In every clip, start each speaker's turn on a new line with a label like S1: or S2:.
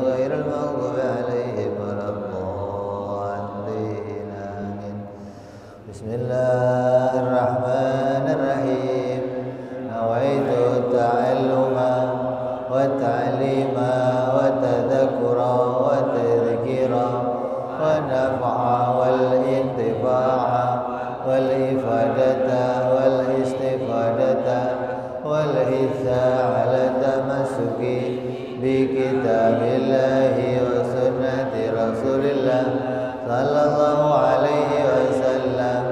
S1: غير المغضوب عليهم ولا الضالين آمين. بسم الله الرحمن الرحيم. نويت التعلم والتعليم والتذكر والتذكير والنفع والانتفاع والإفادة والاستفادة والحث على التمسك بكتاب الله وسنة رسول الله صلى الله عليه وسلم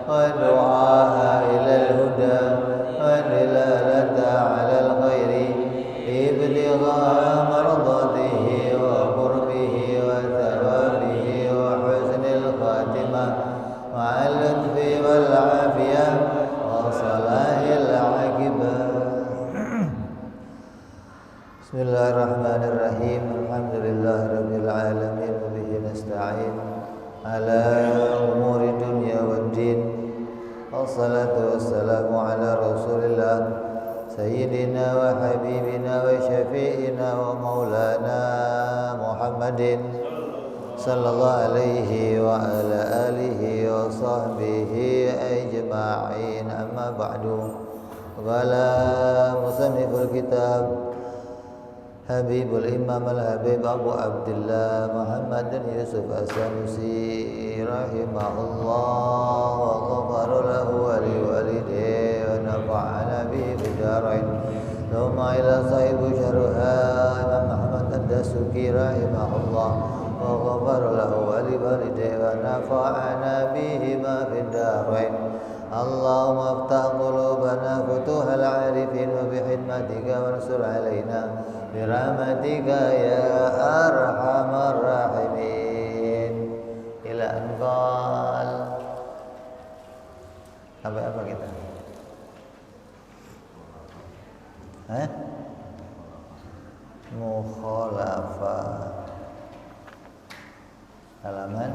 S1: والدعاء إلى الهدى والدلالة على الخير ابتغاء مرضاته وقربه وثوابه وحسن الخاتمة مع اللطف والعافية وصلاح العاقبة. بسم الله الرحمن الرحيم. الحمد لله رب العالمين وبه نستعين على أمور الدنيا والدين. والصلاة والسلام على رسول الله سيدنا وحبيبنا وشفيعنا ومولانا محمد صلى الله عليه وعلى آله وصحبه أجمعين. أما بعد. قال مصنف الكتاب حبيب الإمام الحبيب أبو عبد الله محمد بن يوسف السنوسي رحمه الله وغفر له ولوالديه ونفعنا به في الدارين. ثم إلى صاحب شرها إمام محمد الدسوقي رحمه الله وغفر له ولوالديه ونفعنا بهما في الدارين. اللهم افتح قلوبنا فتوح العارفين وبحكمتك وانصر علينا برحمتك يا أرحم الراحمين. Ila anqal. Sampai apa kita? Mukhalafah. Halaman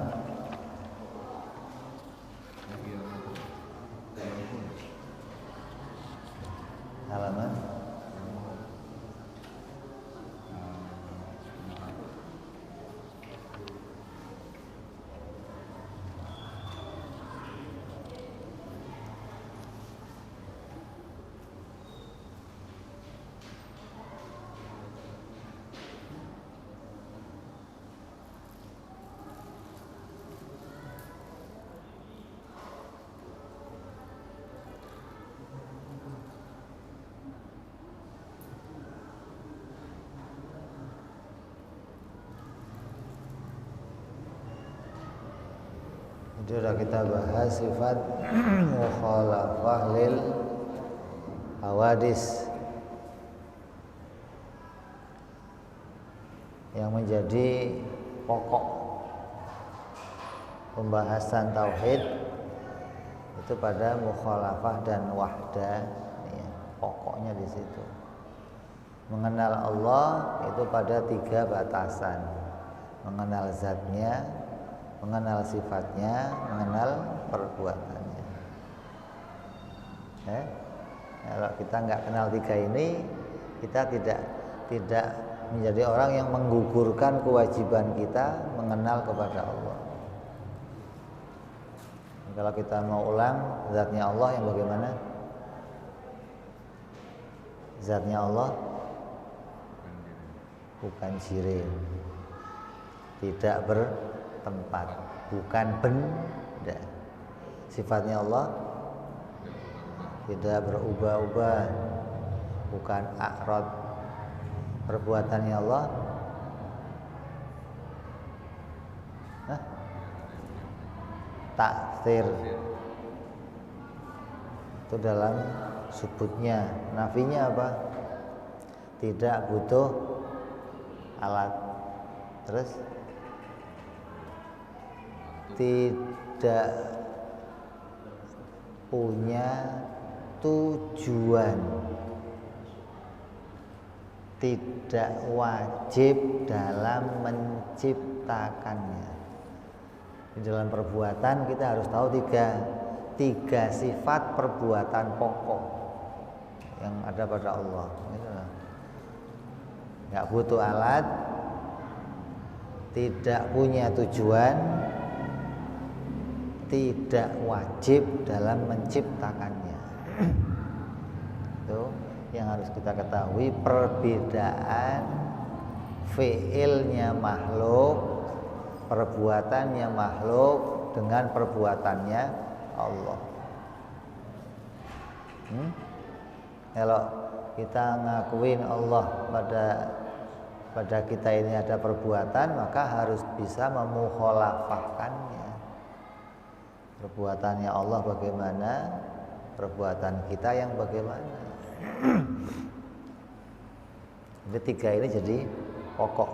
S1: itu sudah kita bahas sifat mukhalafah lil hawadis yang menjadi pokok pembahasan tauhid itu pada mukhalafah dan wahdah ya, pokoknya di situ. Mengenal Allah itu pada 3 batasan: mengenal zatnya, mengenal sifatnya, mengenal perbuatannya. Kalau kita nggak kenal 3 ini, kita tidak menjadi orang yang menggugurkan kewajiban kita mengenal kepada Allah. Kalau kita mau ulang zatnya Allah yang bagaimana? Zatnya Allah bukan jirim, tidak bertempat, bukan benda. Sifatnya Allah tidak berubah-ubah, bukan akrad. Perbuatannya Allah taksir. Itu dalam sebutnya. Nafinya apa? Tidak butuh alat. Terus tidak punya tujuan, tidak wajib dalam menciptakannya. Di dalam perbuatan kita harus tahu tiga sifat perbuatan pokok yang ada pada Allah. Nggak butuh alat, tidak punya tujuan, tidak wajib dalam menciptakannya. Itu yang harus kita ketahui, perbedaan fi'ilnya makhluk, perbuatannya makhluk dengan perbuatannya Allah. Kalau kita ngakuin Allah pada kita ini ada perbuatan, maka harus bisa memukhalafahkannya. Perbuatannya Allah bagaimana, perbuatan kita yang bagaimana. Jadi tiga ini jadi pokok.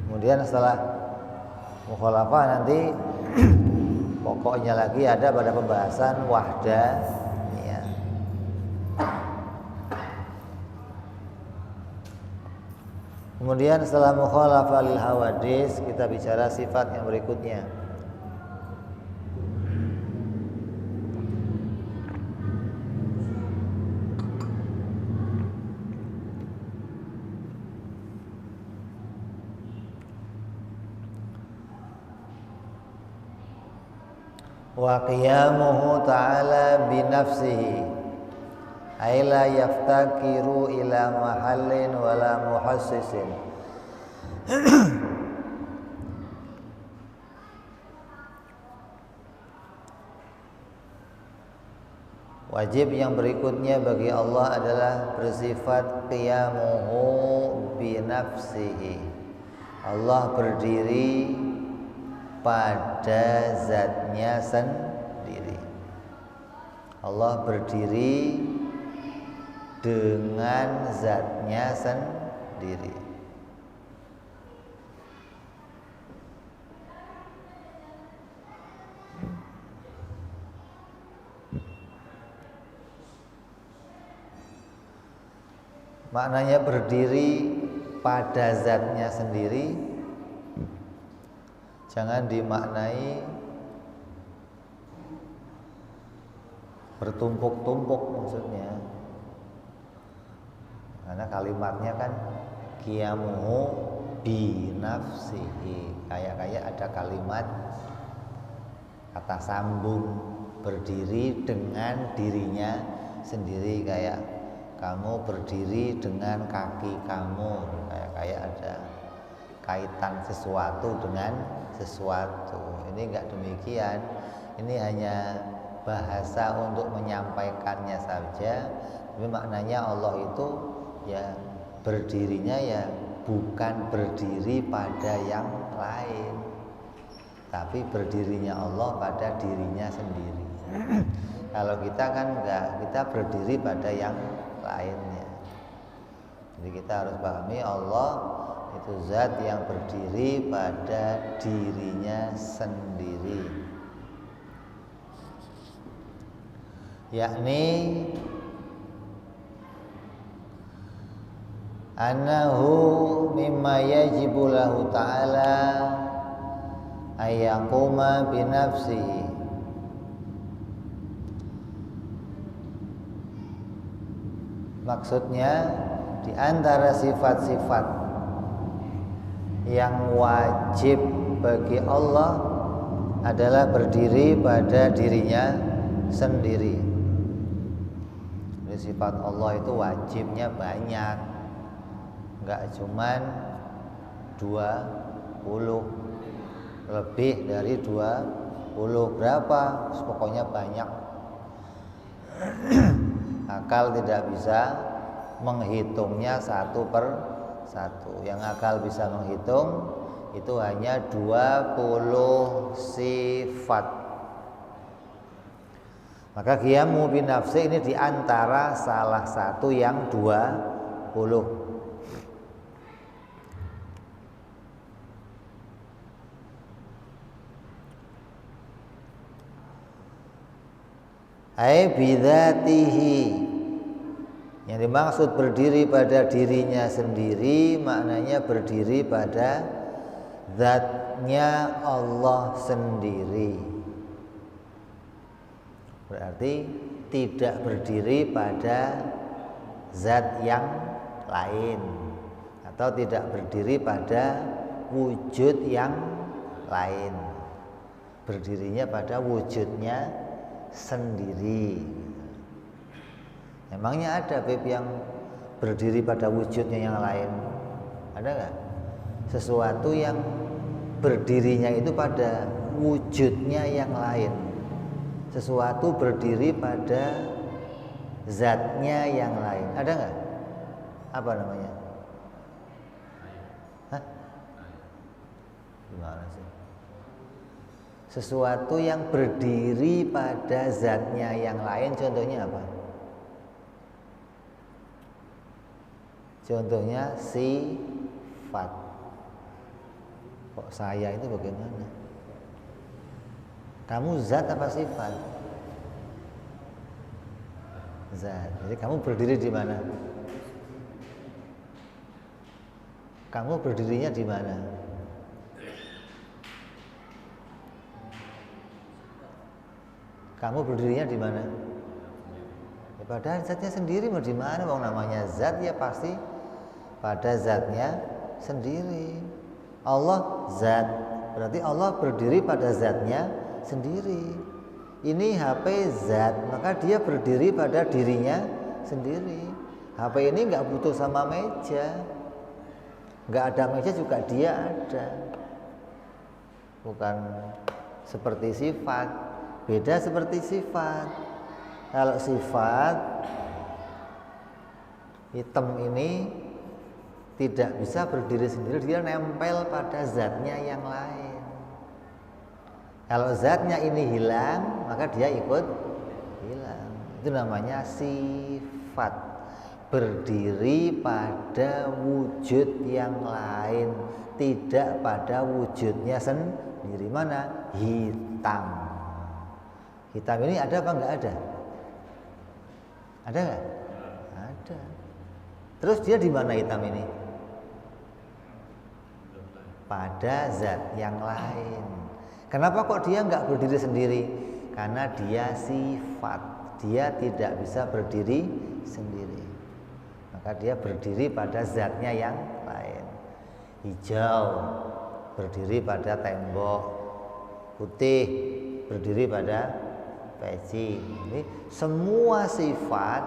S1: Kemudian setelah mukhalafah nanti pokoknya lagi ada pada pembahasan wahdah. Kemudian setelah mukhalafah lil hawadis, kita bicara sifat yang berikutnya. Wa qiyamuhu ta'ala binafsihi ay la yaftakiru ila mahallin wala muhassisin. Wajib yang berikutnya bagi Allah adalah bersifat qiyamuhu binafsihi. Allah berdiri pada zatnya sendiri. Allah berdiri dengan zatnya sendiri. Maknanya berdiri pada zatnya sendiri, jangan dimaknai bertumpuk-tumpuk maksudnya. Karena kalimatnya kan qiyamuhu binafsihi, kayak ada kalimat kata sambung, berdiri dengan dirinya sendiri, kayak kamu berdiri dengan kaki kamu, kayak ada kaitan sesuatu dengan sesuatu. Ini enggak demikian. Ini hanya bahasa untuk menyampaikannya saja. Tapi maknanya Allah itu ya berdirinya ya bukan berdiri pada yang lain, tapi berdirinya Allah pada dirinya sendiri. Kalau kita kan enggak, kita berdiri pada yang lainnya. Jadi kita harus pahami Allah itu zat yang berdiri pada dirinya sendiri, yakni annahu mimma yajibu lahu ta'ala ayyaquma binafsihi. Maksudnya di antara sifat-sifat yang wajib bagi Allah adalah berdiri pada dirinya sendiri. Jadi sifat Allah itu wajibnya banyak, enggak cuman 20, lebih dari 20, berapa? Pokoknya banyak. Akal tidak bisa menghitungnya satu per satu. Yang akal bisa menghitung itu hanya 20 sifat. Maka qiyamu binafsi ini diantara salah satu yang 20. Ai bidzatihi, yang dimaksud berdiri pada dirinya sendiri maknanya berdiri pada zatnya Allah sendiri. Berarti tidak berdiri pada zat yang lain, atau tidak berdiri pada wujud yang lain, berdirinya pada wujudnya sendiri. Emangnya ada Beb yang berdiri pada wujudnya yang lain? Ada nggak? Sesuatu yang berdirinya itu pada wujudnya yang lain, sesuatu berdiri pada zatnya yang lain. Ada nggak? Apa namanya? Hah? Gimana sih? Sesuatu yang berdiri pada zatnya yang lain, contohnya apa? Contohnya sifat. Kok saya itu bagaimana? Kamu zat apa sifat? Zat. Jadi kamu berdiri di mana? Kamu berdirinya di mana? Kamu berdirinya di mana? Ya, padahal zatnya sendiri mau di mana? Wong namanya zat ya pasti pada zatnya sendiri. Allah zat, berarti Allah berdiri pada zatnya sendiri. Ini HP zat, maka dia berdiri pada dirinya sendiri. HP ini nggak butuh sama meja, nggak ada meja juga dia ada. Bukan seperti sifat, beda seperti sifat. Kalau sifat hitam ini tidak bisa berdiri sendiri, dia nempel pada zatnya yang lain. Kalau zatnya ini hilang, maka dia ikut hilang. Itu namanya sifat, berdiri pada wujud yang lain, tidak pada wujudnya sendiri. Mana? Hitam. Hitam ini ada apa enggak ada? Ada enggak? Ada. Terus dia di mana hitam ini? Pada zat yang lain. Kenapa kok dia enggak berdiri sendiri? Karena dia sifat, dia tidak bisa berdiri sendiri. Maka dia berdiri pada zatnya yang lain. Hijau berdiri pada tembok, putih berdiri pada peci. Ini semua sifat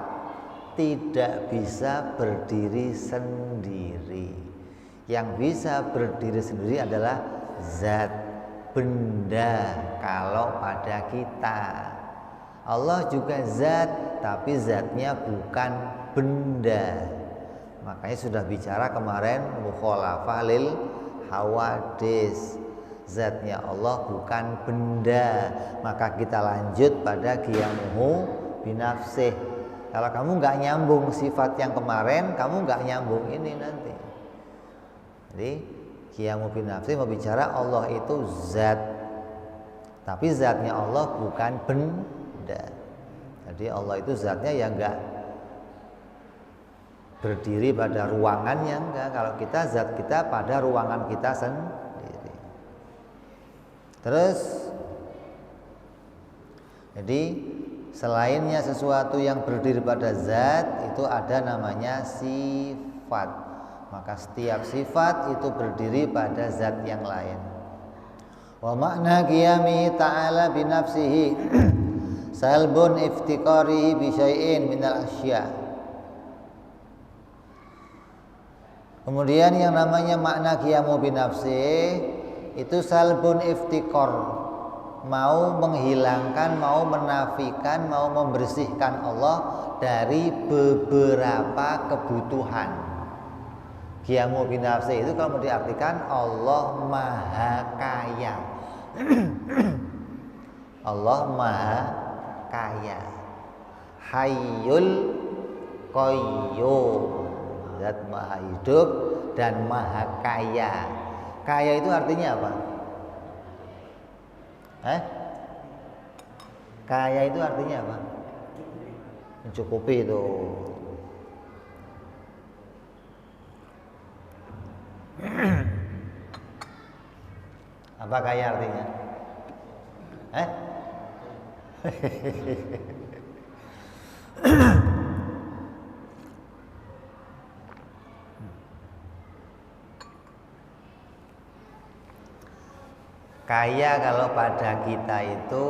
S1: tidak bisa berdiri sendiri. Yang bisa berdiri sendiri adalah zat, benda kalau pada kita. Allah juga zat, tapi zatnya bukan benda. Makanya sudah bicara kemarin mukhalafah lil hawadis. Zatnya Allah bukan benda. Maka kita lanjut pada qiyamuhu binafsih. Kalau kamu nggak nyambung sifat yang kemarin, kamu nggak nyambung ini nanti. Jadi qiyamuhu binafsih mau bicara Allah itu zat, tapi zatnya Allah bukan benda. Jadi Allah itu zatnya yang enggak berdiri pada ruangannya, enggak. Kalau kita zat kita pada ruangan kita sendiri. Terus jadi selainnya sesuatu yang berdiri pada zat itu ada namanya sifat. Maka setiap sifat itu berdiri pada zat yang lain. Wa makna qiyami ta'ala binafsihi salbun iftiqarihi bi syai'in minal asya. Kemudian yang namanya makna qiyamu binafsih itu salbun iftiqar, mau menghilangkan, mau menafikan, mau membersihkan Allah dari beberapa kebutuhan. Qiyamu binafsih itu kalau diartikan Allah maha kaya. Allah maha kaya, Hayyul Qayyum, zat maha hidup dan maha kaya. Kaya itu artinya apa? Kaya itu artinya apa? Mencukupi itu. Apa kaya artinya? Kaya kalau pada kita itu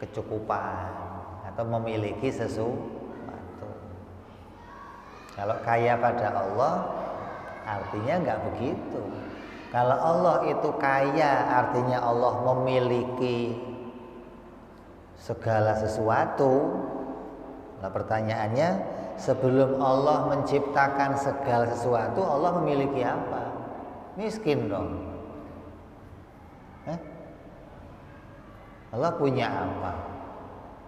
S1: kecukupan atau memiliki sesuatu. Kalau kaya pada Allah artinya enggak begitu. Kalau Allah itu kaya artinya Allah memiliki segala sesuatu. Nah pertanyaannya, sebelum Allah menciptakan segala sesuatu, Allah memiliki apa? Miskin dong. Allah punya apa?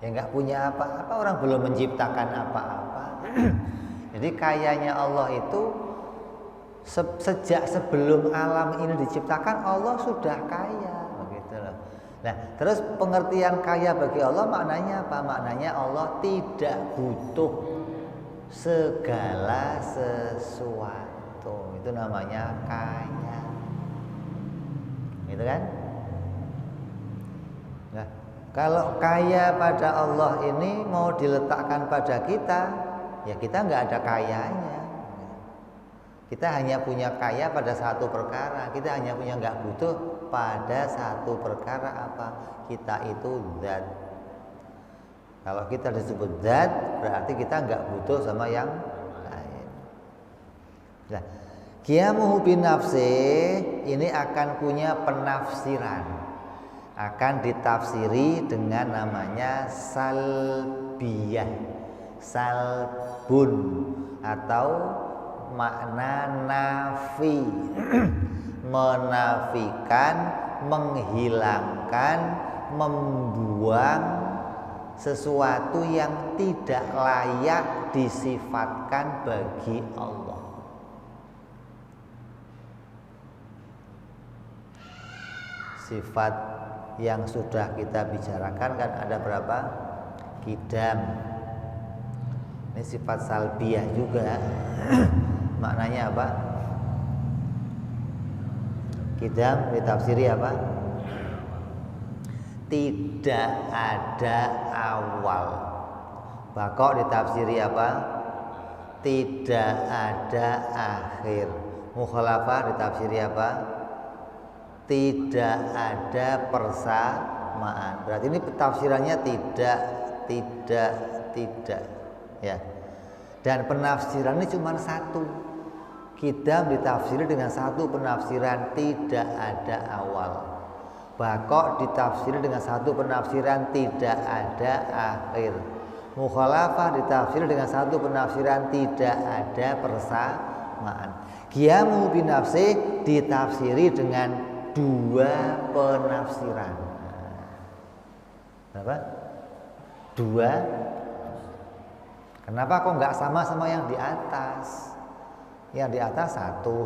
S1: Ya nggak punya apa-apa, orang belum menciptakan apa-apa. Jadi kayanya Allah itu sejak sebelum alam ini diciptakan Allah sudah kaya, begitu loh. Nah, terus pengertian kaya bagi Allah maknanya apa? Maknanya Allah tidak butuh segala sesuatu. Itu namanya kaya. Gitu kan? Nah, kalau kaya pada Allah ini mau diletakkan pada kita, ya kita nggak ada kayanya. Kita hanya punya kaya pada satu perkara. Kita hanya punya nggak butuh pada satu perkara apa? Kita itu zat. Kalau kita disebut zat, berarti kita nggak butuh sama yang lain. Nah, qiyamuhu bin nafsi ini akan punya penafsiran. Akan ditafsiri dengan namanya salbiyah, salbun atau makna nafi, menafikan, menghilangkan, membuang sesuatu yang tidak layak disifatkan bagi Allah. Sifat yang sudah kita bicarakan kan ada berapa? Qidam. Ini sifat salbiyah juga. Maknanya apa? Qidam ditafsiri apa? Tidak ada awal. Baqo ditafsiri apa? Tidak ada akhir. Mukhalafah ditafsiri apa? Tidak ada persamaan. Berarti ini tafsirannya tidak ya. Dan penafsiran ini cuma satu. Qidam ditafsiri dengan satu penafsiran, tidak ada awal. Baqo ditafsiri dengan satu penafsiran, tidak ada akhir. Mukhalafah ditafsiri dengan satu penafsiran, tidak ada persamaan. Qiyamu bin nafsi ditafsiri dengan dua penafsiran. Berapa? Dua. Kenapa kok nggak sama yang di atas? Yang di atas satu.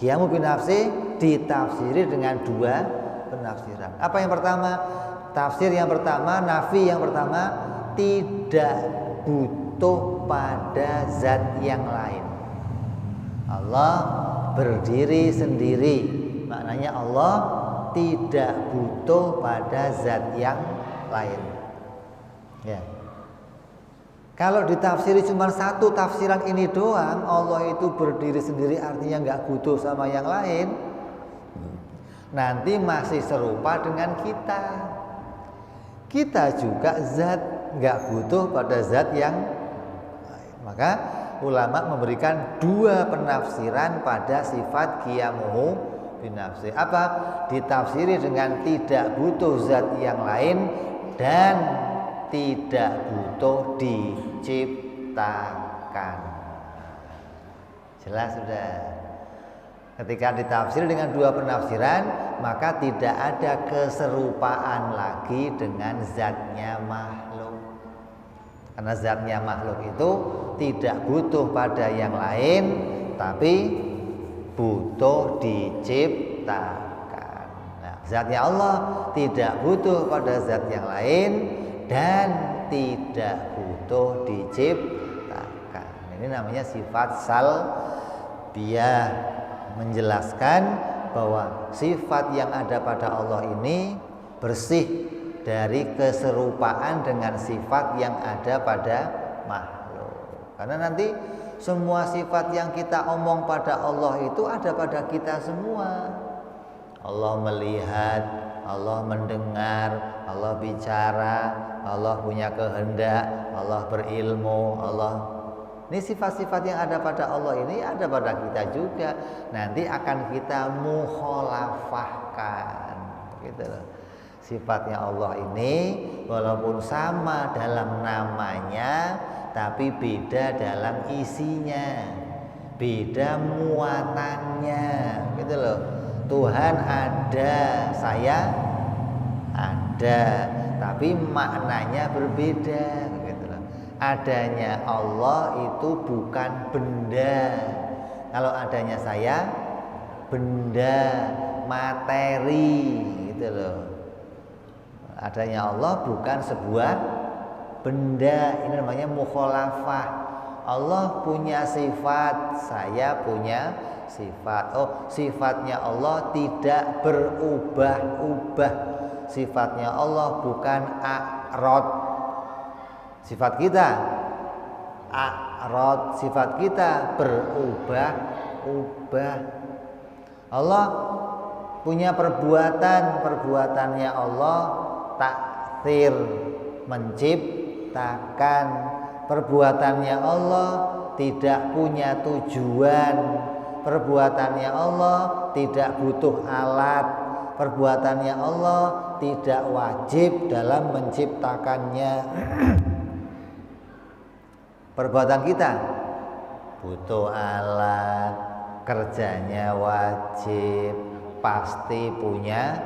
S1: Qiyamu bin nafsi ditafsiri dengan dua penafsiran. Apa yang pertama? Tafsir yang pertama, nafi yang pertama, tidak butuh pada zat yang lain. Allah berdiri sendiri. Maknanya Allah tidak butuh pada zat yang lain. Ya. Kalau ditafsiri cuma satu tafsiran ini doang, Allah itu berdiri sendiri artinya nggak butuh sama yang lain. Nanti masih serupa dengan kita. Kita juga zat, nggak butuh pada zat yang lain. Maka ulama memberikan dua penafsiran pada sifat qiyamuhu bin nafsi. Apa? Ditafsiri dengan tidak butuh zat yang lain dan tidak butuh diciptakan. Jelas sudah. Ketika ditafsir dengan dua penafsiran, maka tidak ada keserupaan lagi dengan zatnya makhluk. Karena zatnya makhluk itu tidak butuh pada yang lain, tapi butuh diciptakan. Nah, zatnya Allah tidak butuh pada zat yang lain dan tidak butuh diciptakan. Ini namanya sifat salbiyah, menjelaskan bahwa sifat yang ada pada Allah ini bersih dari keserupaan dengan sifat yang ada pada makhluk. Karena nanti semua sifat yang kita omong pada Allah itu ada pada kita semua. Allah melihat, Allah mendengar, Allah bicara, Allah punya kehendak, Allah berilmu, Allah. Ini sifat-sifat yang ada pada Allah ini ada pada kita juga. Nanti akan kita mukhalafahkan, gitu loh. Sifatnya Allah ini walaupun sama dalam namanya, tapi beda dalam isinya, beda muatannya, gitu loh. Tuhan ada, saya ada, tapi maknanya berbeda, gitu loh. Adanya Allah itu bukan benda. Kalau adanya saya, benda, materi, gitu loh. Adanya Allah bukan sebuah benda. Ini namanya mukhalafah. Allah punya sifat, saya punya sifat. Oh, sifatnya Allah tidak berubah-ubah. Sifatnya Allah bukan a'rad. Sifat kita a'rad, sifat kita berubah-ubah. Allah punya perbuatan, perbuatannya Allah takdir, menciptakan. Perbuatannya Allah tidak punya tujuan. Perbuatannya Allah tidak butuh alat. Perbuatannya Allah tidak wajib dalam menciptakannya. Perbuatan kita butuh alat, kerjanya wajib, pasti punya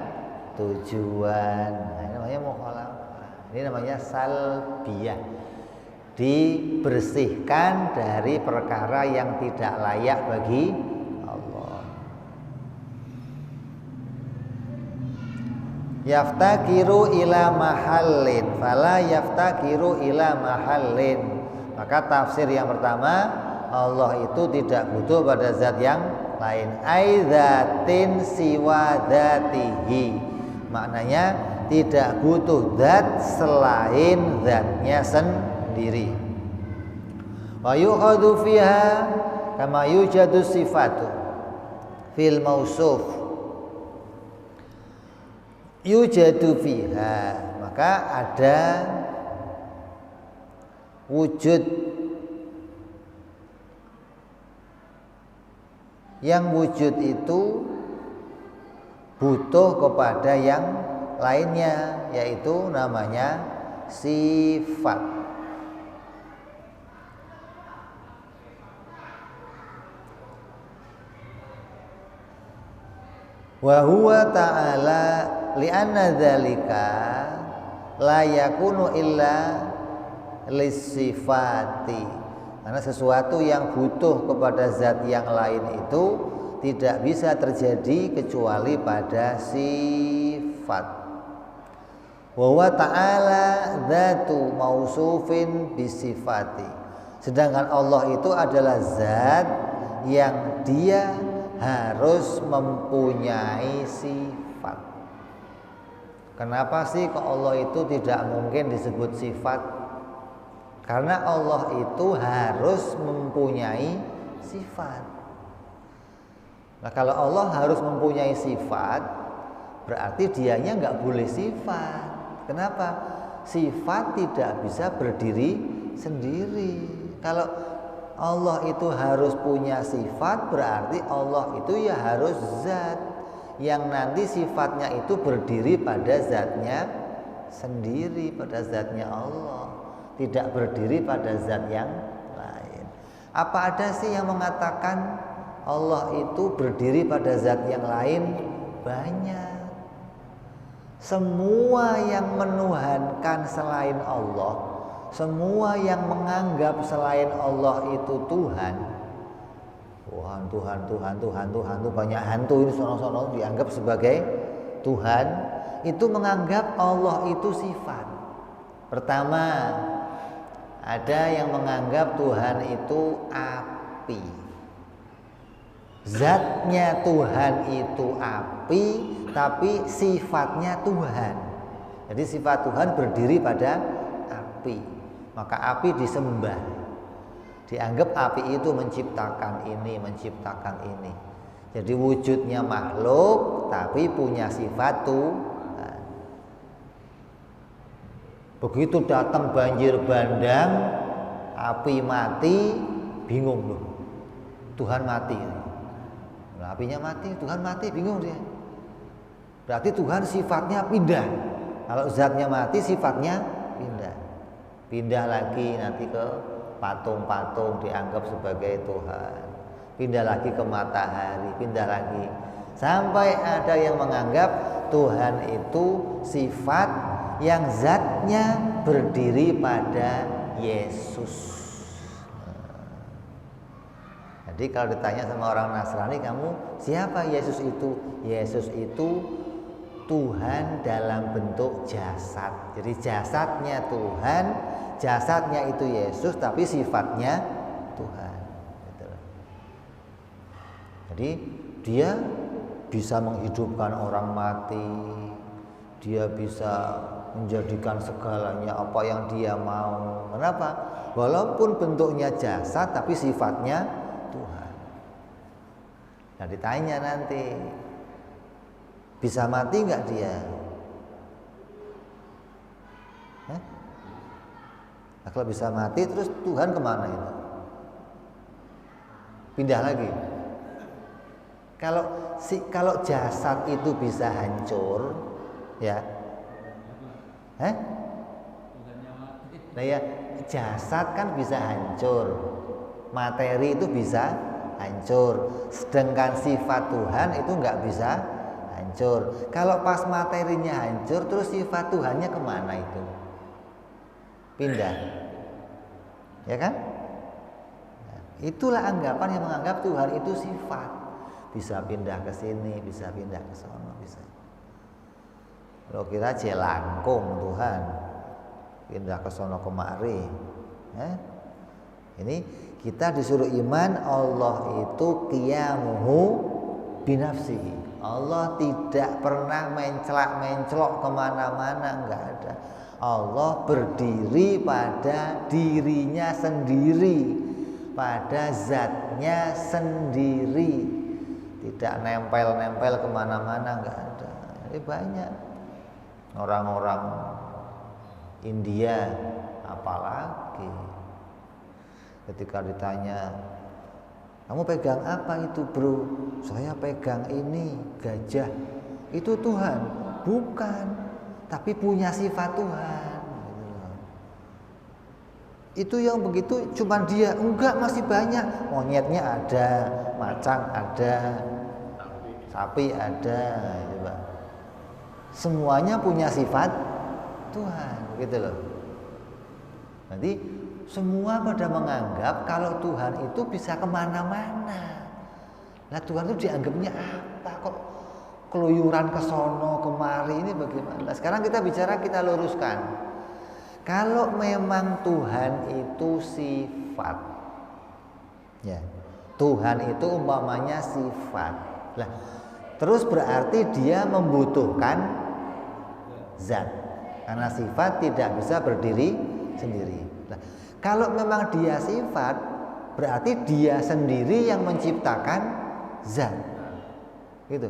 S1: tujuan. Nah, ini namanya mukhalafah. Ini namanya salbiyah. Dibersihkan dari perkara yang tidak layak bagi Allah. Yaftakiru ila mahallin fala yaftakiru ila mahallin. Maka tafsir yang pertama, Allah itu tidak butuh pada zat yang lain. Aidzatin siwa dzatihi. Maknanya tidak butuh zat selain zatnya sendiri. Wa yukhadhu fiha kama yujadu sifatu fil mausuf. Yujadu fiha, maka ada wujud. Yang wujud itu butuh kepada yang lainnya, yaitu namanya sifat. Wa huwa ta'ala li'anna dzalika la yakunu illa lisifati. Karena sesuatu yang butuh kepada zat yang lain itu tidak bisa terjadi kecuali pada sifat. Wa huwa ta'ala dzatu mausufin bisifati. Sedangkan Allah itu adalah zat yang dia harus mempunyai sifat. Kenapa sih kok Allah itu tidak mungkin disebut sifat? Karena Allah itu harus mempunyai sifat. Nah, kalau Allah harus mempunyai sifat, berarti dianya nggak boleh sifat. Kenapa? Sifat tidak bisa berdiri sendiri. Kalau Allah itu harus punya sifat, berarti Allah itu ya harus zat yang nanti sifatnya itu berdiri pada zatnya sendiri, pada zatnya Allah, tidak berdiri pada zat yang lain. Apa ada sih yang mengatakan Allah itu berdiri pada zat yang lain? Banyak. Semua yang menuhankan selain Allah, semua yang menganggap selain Allah itu Tuhan, Tuhan, banyak hantu ini sono-sono dianggap sebagai Tuhan, itu menganggap Allah itu sifat. Pertama, ada yang menganggap Tuhan itu api. Zatnya Tuhan itu api, tapi sifatnya Tuhan. Jadi sifat Tuhan berdiri pada api. Maka api disembah. Dianggap api itu menciptakan ini, menciptakan ini. Jadi wujudnya makhluk tapi punya sifat Tuhan. Begitu datang banjir bandang, api mati, bingung loh. Tuhan mati. Nah, apinya mati, Tuhan mati, bingung dia. Berarti Tuhan sifatnya pindah. Kalau zatnya mati sifatnya pindah. Pindah lagi nanti ke patung-patung dianggap sebagai Tuhan. Pindah lagi ke matahari, pindah lagi. Sampai ada yang menganggap Tuhan itu sifat yang zatnya berdiri pada Yesus. Jadi kalau ditanya sama orang Nasrani, kamu siapa Yesus itu? Yesus itu Tuhan dalam bentuk jasad. Jadi jasadnya Tuhan, jasadnya itu Yesus, tapi sifatnya Tuhan. Gitu. Jadi dia bisa menghidupkan orang mati, dia bisa menjadikan segalanya apa yang dia mau. Kenapa? Walaupun bentuknya jasad, tapi sifatnya Tuhan. Nah ditanya nanti, bisa mati nggak dia? Nah, kalau bisa mati terus Tuhan kemana itu? Pindah lagi. Kalau jasad itu bisa hancur, ya, nah ya jasad kan bisa hancur, materi itu bisa hancur, sedangkan sifat Tuhan itu nggak bisa hancur. Kalau pas materinya hancur, terus sifat Tuhannya kemana itu? Pindah, ya kan? Nah, itulah anggapan yang menganggap Tuhan itu sifat, bisa pindah ke sini, bisa pindah ke sana, bisa. Lo kira jelangkung Tuhan, pindah ke sono kemari, Ini kita disuruh iman Allah itu qiyamuhu binafsihi. Allah tidak pernah mencelak-mencelok kemana-mana, enggak ada. Allah berdiri pada dirinya sendiri, pada zatnya sendiri, tidak nempel-nempel kemana-mana, enggak ada. Ini banyak orang-orang India apalagi ketika ditanya, kamu pegang apa itu bro? Saya pegang ini, gajah. Itu Tuhan? Bukan, tapi punya sifat Tuhan. Itu yang begitu cuman dia? Enggak, masih banyak. Monyetnya ada, macan ada, sapi ada, semuanya punya sifat Tuhan, gitu loh. Nanti semua pada menganggap kalau Tuhan itu bisa kemana-mana. Nah Tuhan itu dianggapnya apa? Kok keluyuran ke sono kemari, ini bagaimana? Sekarang kita bicara, kita luruskan. Kalau memang Tuhan itu sifat, ya Tuhan itu umpamanya sifat. Lah, terus berarti dia membutuhkan zat, karena sifat tidak bisa berdiri sendiri. Nah, kalau memang dia sifat, berarti dia sendiri yang menciptakan zat. Gitu.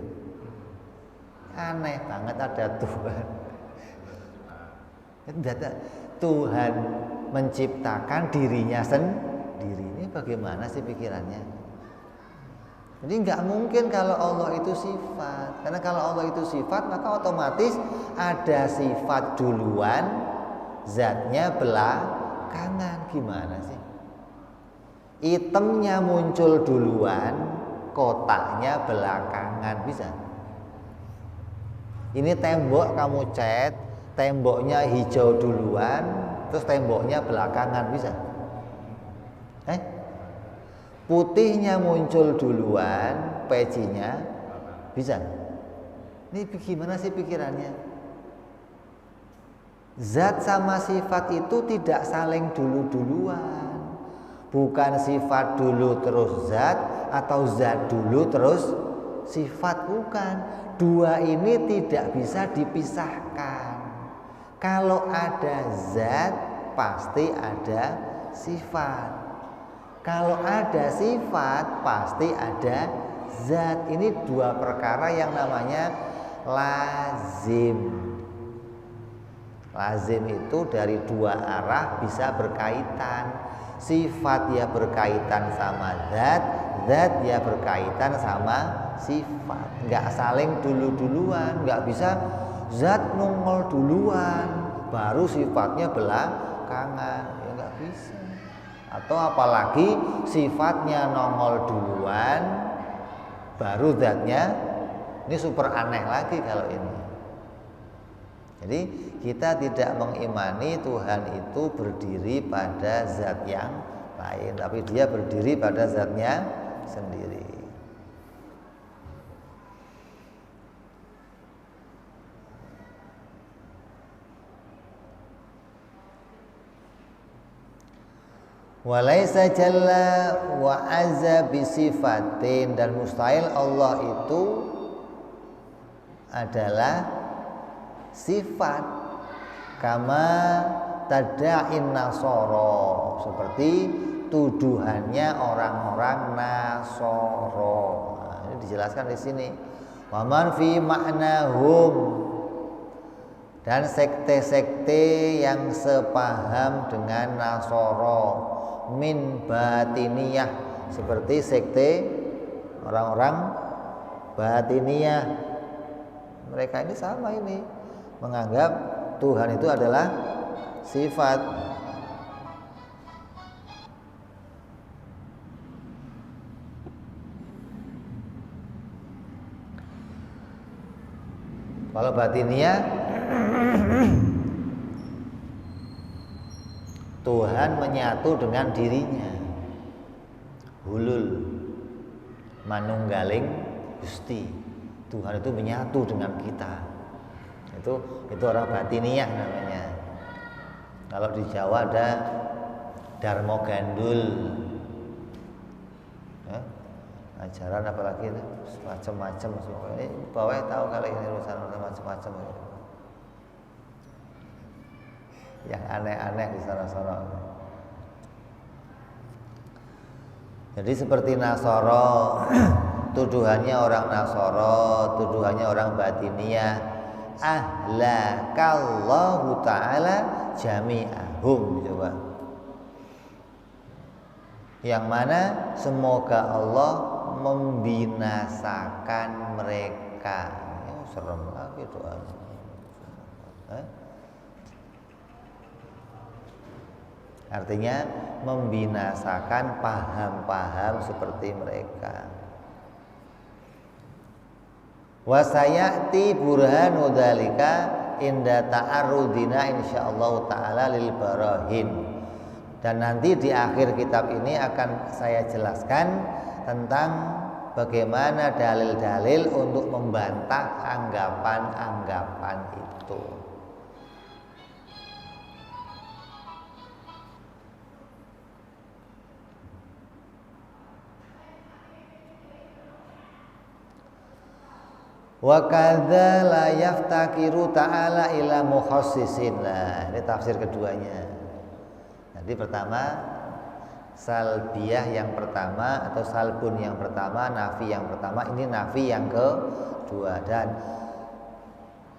S1: Aneh banget ada Tuhan. Tuhan menciptakan dirinya sendiri. Ini bagaimana sih pikirannya? Jadi nggak mungkin kalau Allah itu sifat. Karena kalau Allah itu sifat, maka otomatis ada sifat duluan, zatnya belakangan. Gimana sih? Itemnya muncul duluan, kotaknya belakangan, bisa? Ini tembok kamu cat, temboknya hijau duluan, terus temboknya belakangan, bisa? Putihnya muncul duluan, pecinya, bisa? Ini gimana sih pikirannya? Zat sama sifat itu tidak saling dulu-duluan. Bukan sifat dulu terus zat, atau zat dulu terus sifat, bukan. Dua ini tidak bisa dipisahkan. Kalau ada zat, pasti ada sifat. Kalau ada sifat, pasti ada zat. Ini dua perkara yang namanya lazim. Lazim itu dari dua arah bisa berkaitan. Sifat ya berkaitan sama zat, zat ya berkaitan sama sifat. Nggak saling dulu-duluan, nggak bisa zat nongol duluan baru sifatnya belakangan, ya nggak bisa. Atau apalagi sifatnya nongol duluan baru zatnya, ini super aneh lagi kalau ini. Jadi kita tidak mengimani Tuhan itu berdiri pada zat yang lain, tapi dia berdiri pada zatnya sendiri. Walaisa jalla wa azza bisifatin, dan mustahil Allah itu adalah sifat kama tada'in nasoro, seperti tuduhannya orang-orang Nasoro. Nah, ini dijelaskan di sini. Waman fi ma'nahum, dan sekte-sekte yang sepaham dengan Nasoro min batiniyah, seperti sekte orang-orang batiniyah. Mereka ini sama ini, menganggap Tuhan itu adalah sifat. Kalau batiniyah, Tuhan menyatu dengan dirinya. Hulul manunggaling Gusti, Tuhan itu menyatu dengan kita. Itu orang batiniyah namanya. Kalau di Jawa ada Darmo Gandul, ajaran apalagi itu macam-macam. Ini bawah tahu kali ini urusan macam-macam. Yang aneh-aneh di sana-sana. Jadi seperti Nasoro, tuduhannya orang Nasoro, tuduhannya orang batiniyah, ahlakallahu ta'ala jami'ahum, coba. Yang mana semoga Allah membinasakan mereka. Ya, serem lagi doanya. Artinya membinasakan paham-paham seperti mereka. Wasayati burhanu dzalika inda ta'arudina insyaallah taala lil barahin. Dan nanti di akhir kitab ini akan saya jelaskan tentang bagaimana dalil-dalil untuk membantah anggapan-anggapan itu. Wa kadza la yaftakiru ta'ala ila mukhassisin. Nah, ini tafsir keduanya. Jadi pertama salbiyah yang pertama atau salbun yang pertama, nafi yang pertama, ini nafi yang kedua, dan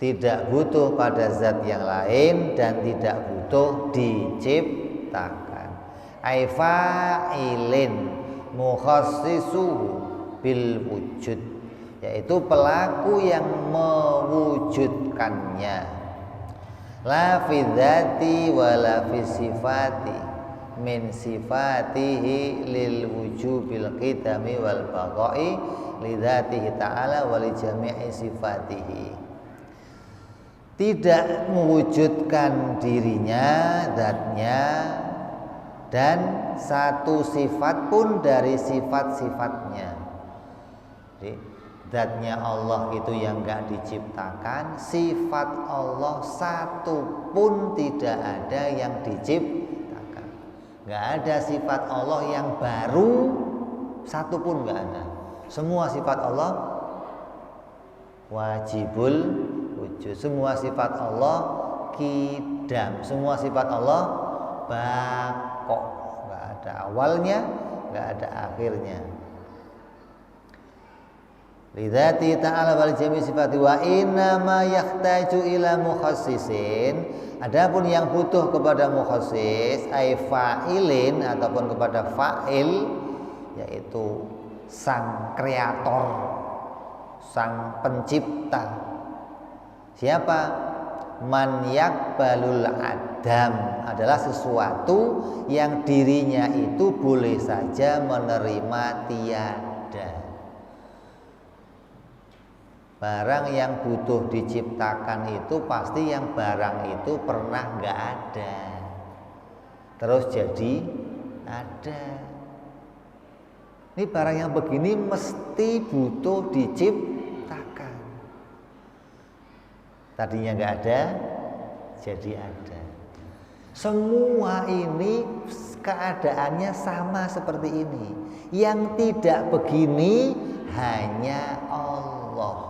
S1: tidak butuh pada zat yang lain dan tidak butuh diciptakan. Ai fa'ilin mukhassisuhu bil wujud, yaitu pelaku yang mewujudkannya. La fi dzati wa la fi sifati min sifatihi lil wujubil qidami wal baqai li dzatihi ta'ala wa li jami'i sifatihi. Tidak mewujudkan dirinya, zatnya, dan satu sifat pun dari sifat-sifatnya. Jadi zatnya Allah itu yang enggak diciptakan, sifat Allah satu pun tidak ada yang diciptakan. Enggak ada sifat Allah yang baru, satu pun enggak ada. Semua sifat Allah wajibul wujud. Semua sifat Allah qidam. Semua sifat Allah baqo. Enggak ada awalnya, enggak ada akhirnya. Lidzati ta'ala wal jami' sifati wa inna ma yahtaju ila mukhassisin. Adapun yang butuh kepada mukhassis ai fa'ilin ataupun kepada fa'il, yaitu sang kreator, sang pencipta. Siapa? Man yakbalul adam, adalah sesuatu yang dirinya itu boleh saja menerima tiada. Barang yang butuh diciptakan itu pasti yang barang itu pernah nggak ada, terus jadi ada. Ini barang yang begini mesti butuh diciptakan. Tadinya nggak ada, jadi ada. Semua ini keadaannya sama seperti ini. Yang tidak begini hanya Allah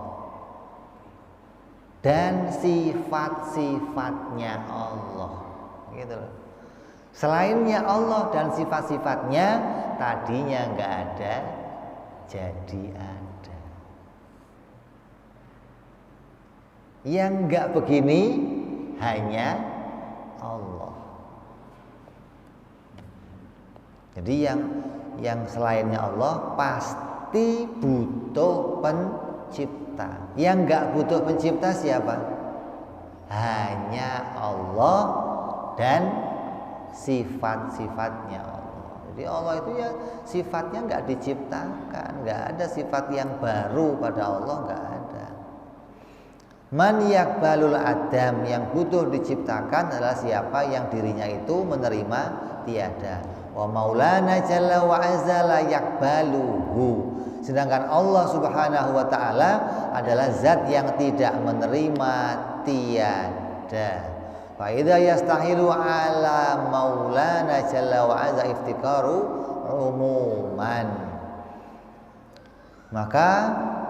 S1: dan sifat-sifatnya Allah, gitu loh. Selainnya Allah dan sifat-sifatnya tadinya nggak ada, jadi ada. Yang nggak begini hanya Allah. Jadi yang selainnya Allah pasti butuh pencipta. Yang nggak butuh pencipta siapa? Hanya Allah dan sifat-sifatnya Allah. Jadi Allah itu ya sifatnya nggak diciptakan, nggak ada sifat yang baru pada Allah, nggak ada. Man yakbalul adam, yang butuh diciptakan adalah siapa yang dirinya itu menerima tiada. Wa maulana jalla wa azza la yakbaluhu. Sedangkan Allah Subhanahu wa taala adalah zat yang tidak menerima tiada. Fa idza yastahilu ala maulana jalla wa azza iftikaru umuman. Maka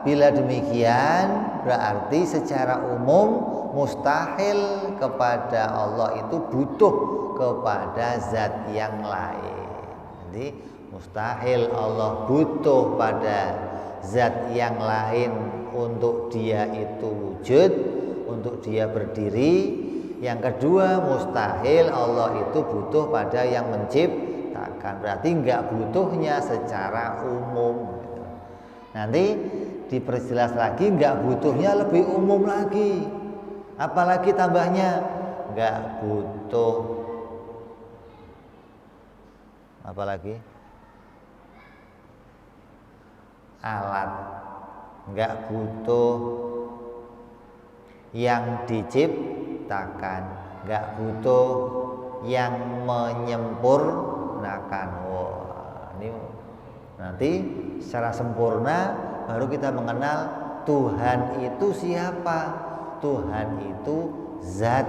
S1: bila demikian berarti secara umum mustahil kepada Allah itu butuh kepada zat yang lain. Jadi mustahil Allah butuh pada zat yang lain untuk dia itu wujud, untuk dia berdiri. Yang kedua, mustahil Allah itu butuh pada yang menciptakan. Berarti enggak butuhnya secara umum. Nanti diperjelas lagi, enggak butuhnya lebih umum lagi. Apalagi tambahnya, enggak butuh apalagi alat, enggak butuh yang diciptakan, enggak butuh yang menyempurnakan. Wah, ini nanti secara sempurna baru kita mengenal Tuhan itu siapa. Tuhan itu zat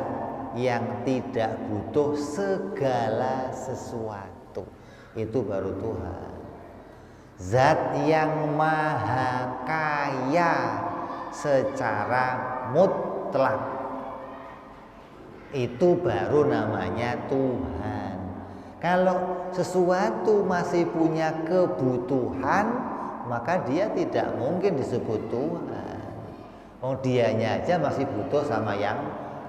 S1: yang tidak butuh segala sesuatu. Itu baru Tuhan. Zat yang maha kaya secara mutlak. Itu baru namanya Tuhan. Kalau sesuatu masih punya kebutuhan, maka dia tidak mungkin disebut Tuhan. Oh, dianya aja masih butuh sama yang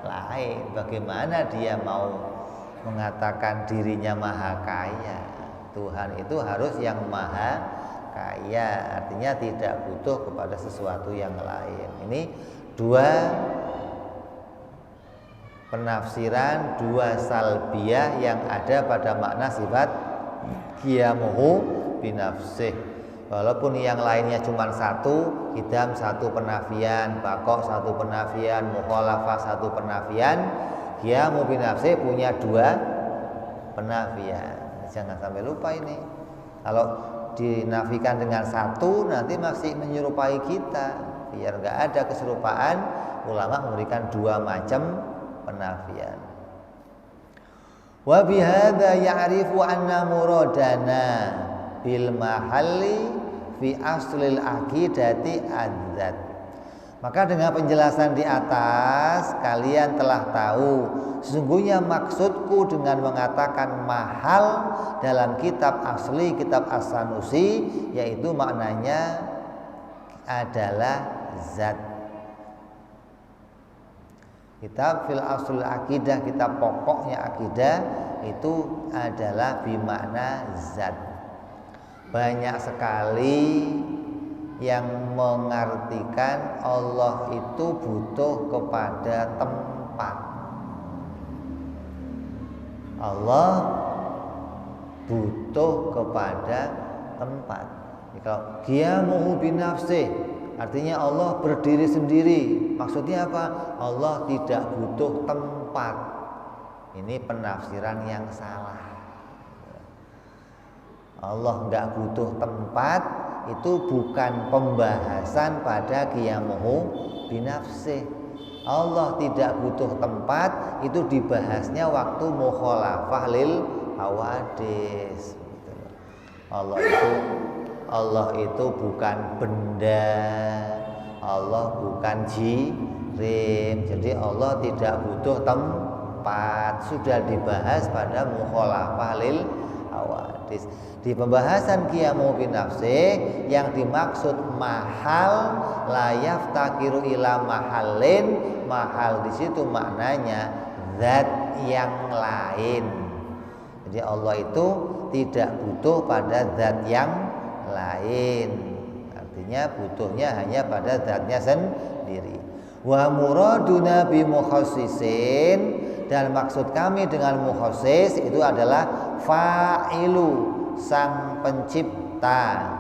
S1: lain. Bagaimana dia mau mengatakan dirinya maha kaya? Tuhan itu harus yang maha kaya, artinya tidak butuh kepada sesuatu yang lain. Ini dua penafsiran, dua salbiyah yang ada pada makna sifat qiyamuhu binafsih. Walaupun yang lainnya cuma satu, hidam satu penafian, bakok satu penafian, mukhalafah satu penafian, qiyamu binafsih punya dua penafian. Jangan sampai lupa ini. Kalau dinafikan dengan satu, nanti masih menyerupai kita. Biar nggak ada keserupaan, ulama memberikan dua macam penafian. Wa bihadza ya'rifu anna muradana bil mahalli fi aslil aqidati adzat. Maka dengan penjelasan di atas kalian telah tahu sesungguhnya maksudku dengan mengatakan mahal dalam kitab asli, kitab As-Sanusi, yaitu maknanya adalah zat. Kitab fil asul akidah, kitab pokoknya akidah itu adalah bimakna zat. Banyak sekali yang mengartikan Allah itu butuh kepada tempat. Allah butuh kepada tempat. Kalau qiyamuhu binafsih, artinya Allah berdiri sendiri. Maksudnya apa? Allah tidak butuh tempat. Ini penafsiran yang salah. Allah nggak butuh tempat, itu bukan pembahasan pada qiyamuhu binafsih. Allah tidak butuh tempat, itu dibahasnya waktu mukhalafah lil hawadis. Allah itu bukan benda, Allah bukan jirim. Jadi Allah tidak butuh tempat, sudah dibahas pada mukhalafah lil hawadis. Di pembahasan qiyamuhu binafsih yang dimaksud mahal la yaftakiru ila mahallin, mahal di situ maknanya zat yang lain. Jadi Allah itu tidak butuh pada zat yang lain. Artinya butuhnya hanya pada zatnya sendiri. Wa muraduna bi mukhassisin, dan maksud kami dengan mukhassis itu adalah fa'ilu, sang pencipta,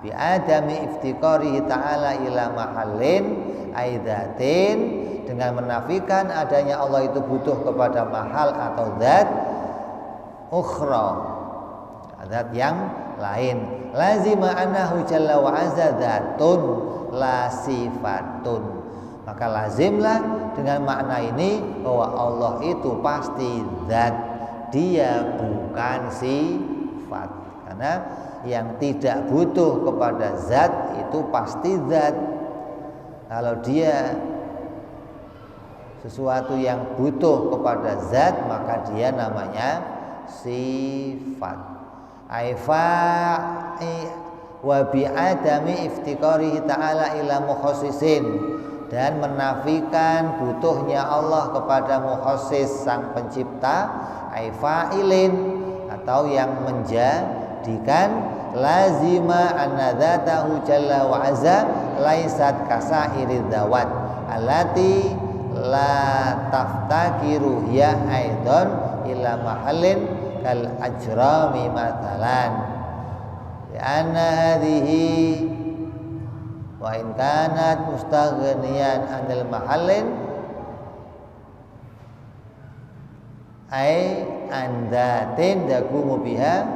S1: bi adami iftiqarihi ta'ala ila mahallin aidatin, dengan menafikan adanya Allah itu butuh kepada mahal atau zat ukhra, zat yang lain. Lazima annahu jalla wa azza dzatun la sifatun, maka lazimlah dengan makna ini bahwa Allah itu pasti zat, dia bukan sifat. Karena yang tidak butuh kepada zat itu pasti zat. Kalau dia sesuatu yang butuh kepada zat, maka dia namanya sifat. Wa bi'adami iftiqarihi ta'ala ila mukhassisin, dan menafikan butuhnya Allah kepada mukhassis, sang pencipta, fa'ilin, atau yang menjadikan lazima anna dzatahu jalla wa azza laisat kasairi dzawat allati la taftakiru ya aidan ila mahallin kal ajrami matalan, lianna hadhihi wa in kanat mustaghniyan anil mahallin ay andatin dakumu biha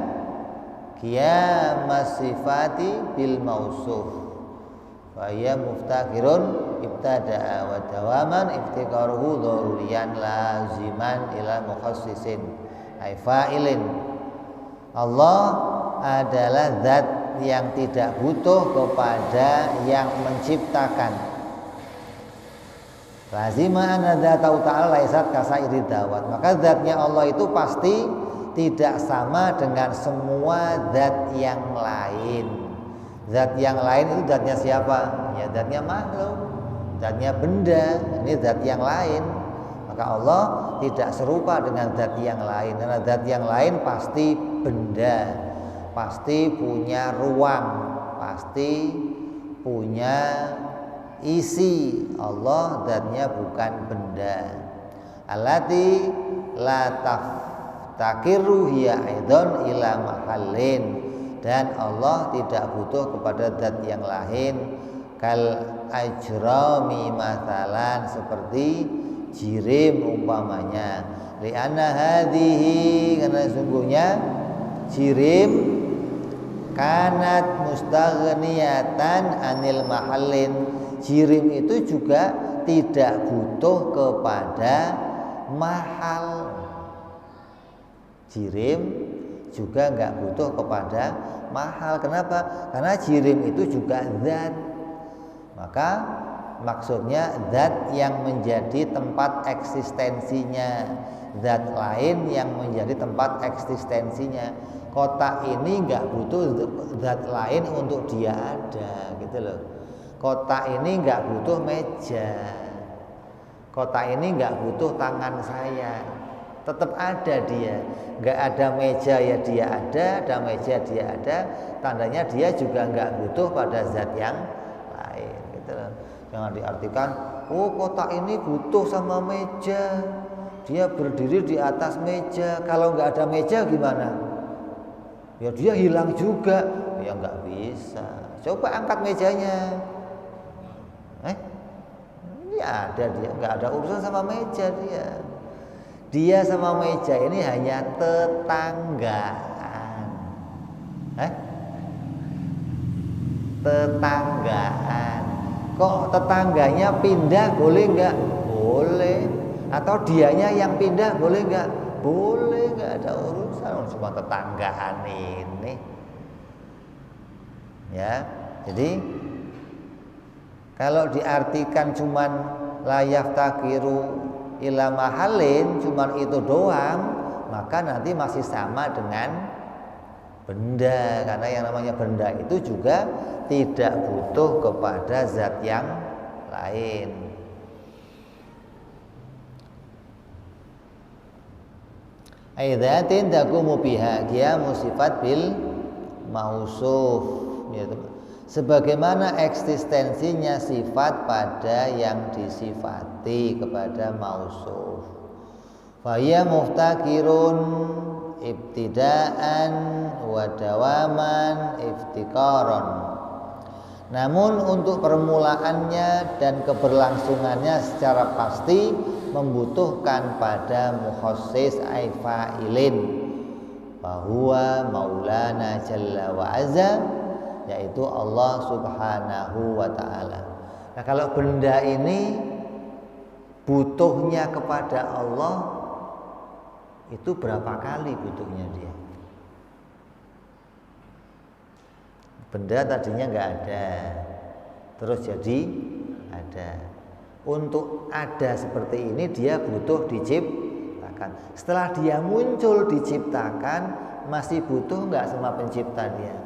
S1: qiyamas sifati bil mausuf fa ya muftakirun ibtada'a wa dawaman iftiqaruhu daruriyan laziman ila mukhassisin ay fa'ilin. Allah adalah zat yang tidak butuh kepada yang menciptakan. Lazima anna dzatahu ta'ala laisat kasairi dawat, maka zatnya Allah itu pasti tidak sama dengan semua zat yang lain. Zat yang lain itu zatnya siapa? Ya zatnya makhluk, zatnya benda, ini zat yang lain. Maka Allah tidak serupa dengan zat yang lain, karena zat yang lain pasti benda, pasti punya ruang, pasti punya isi. Allah zatnya bukan benda. Allati la taftakiru hiya aidon ila mahallin, dan Allah tidak butuh kepada zat yang lain. Kal ajrami mathalan, seperti jirim umpamanya. Li'anna hadhihi, karena sungguhnya jirim kanat mustaghniyatan anil mahallin, jirim itu juga tidak butuh kepada mahal. Jirim juga nggak butuh kepada mahal. Kenapa? Karena jirim itu juga zat. Maka maksudnya zat yang menjadi tempat eksistensinya, zat lain yang menjadi tempat eksistensinya. Kotak ini nggak butuh zat lain untuk dia ada, gitu loh. Kotak ini nggak butuh meja, kotak ini nggak butuh tangan saya, tetap ada dia. Nggak ada meja ya dia ada meja dia ada, tandanya dia juga nggak butuh pada zat yang lain gitu loh. Jangan diartikan oh kotak ini butuh sama meja, dia berdiri di atas meja, kalau nggak ada meja gimana? Ya dia hilang juga. Ya nggak bisa. Coba angkat mejanya. Ini ada dia, nggak ada urusan sama meja dia. Dia sama meja ini hanya tetanggaan. Tetanggaan. Kok tetangganya pindah boleh nggak? Boleh. Atau dianya yang pindah boleh nggak? Boleh, nggak ada urusan, cuma tetanggaan ini. Ya, jadi kalau diartikan cuman layak takiru ila mahalin, cuman itu doang, maka nanti masih sama dengan benda, karena yang namanya benda itu juga tidak butuh kepada zat yang lain. Aidzatin taqumu biha qiyamu sifat bil mausuf, ya, sebagaimana eksistensinya sifat pada yang disifati kepada mausuf. Faya muftakirun ibtidaan wa dawaman iftikaron. Namun untuk permulaannya dan keberlangsungannya secara pasti membutuhkan pada mukhassis ay fa'ilin, bahwa maulana jalla wa azza, yaitu Allah subhanahu wa ta'ala. Nah kalau benda ini butuhnya kepada Allah, itu berapa kali butuhnya dia? Benda tadinya nggak ada, terus jadi ada. Untuk ada seperti ini dia butuh diciptakan. Setelah dia muncul diciptakan, masih butuh nggak sama pencipta dia?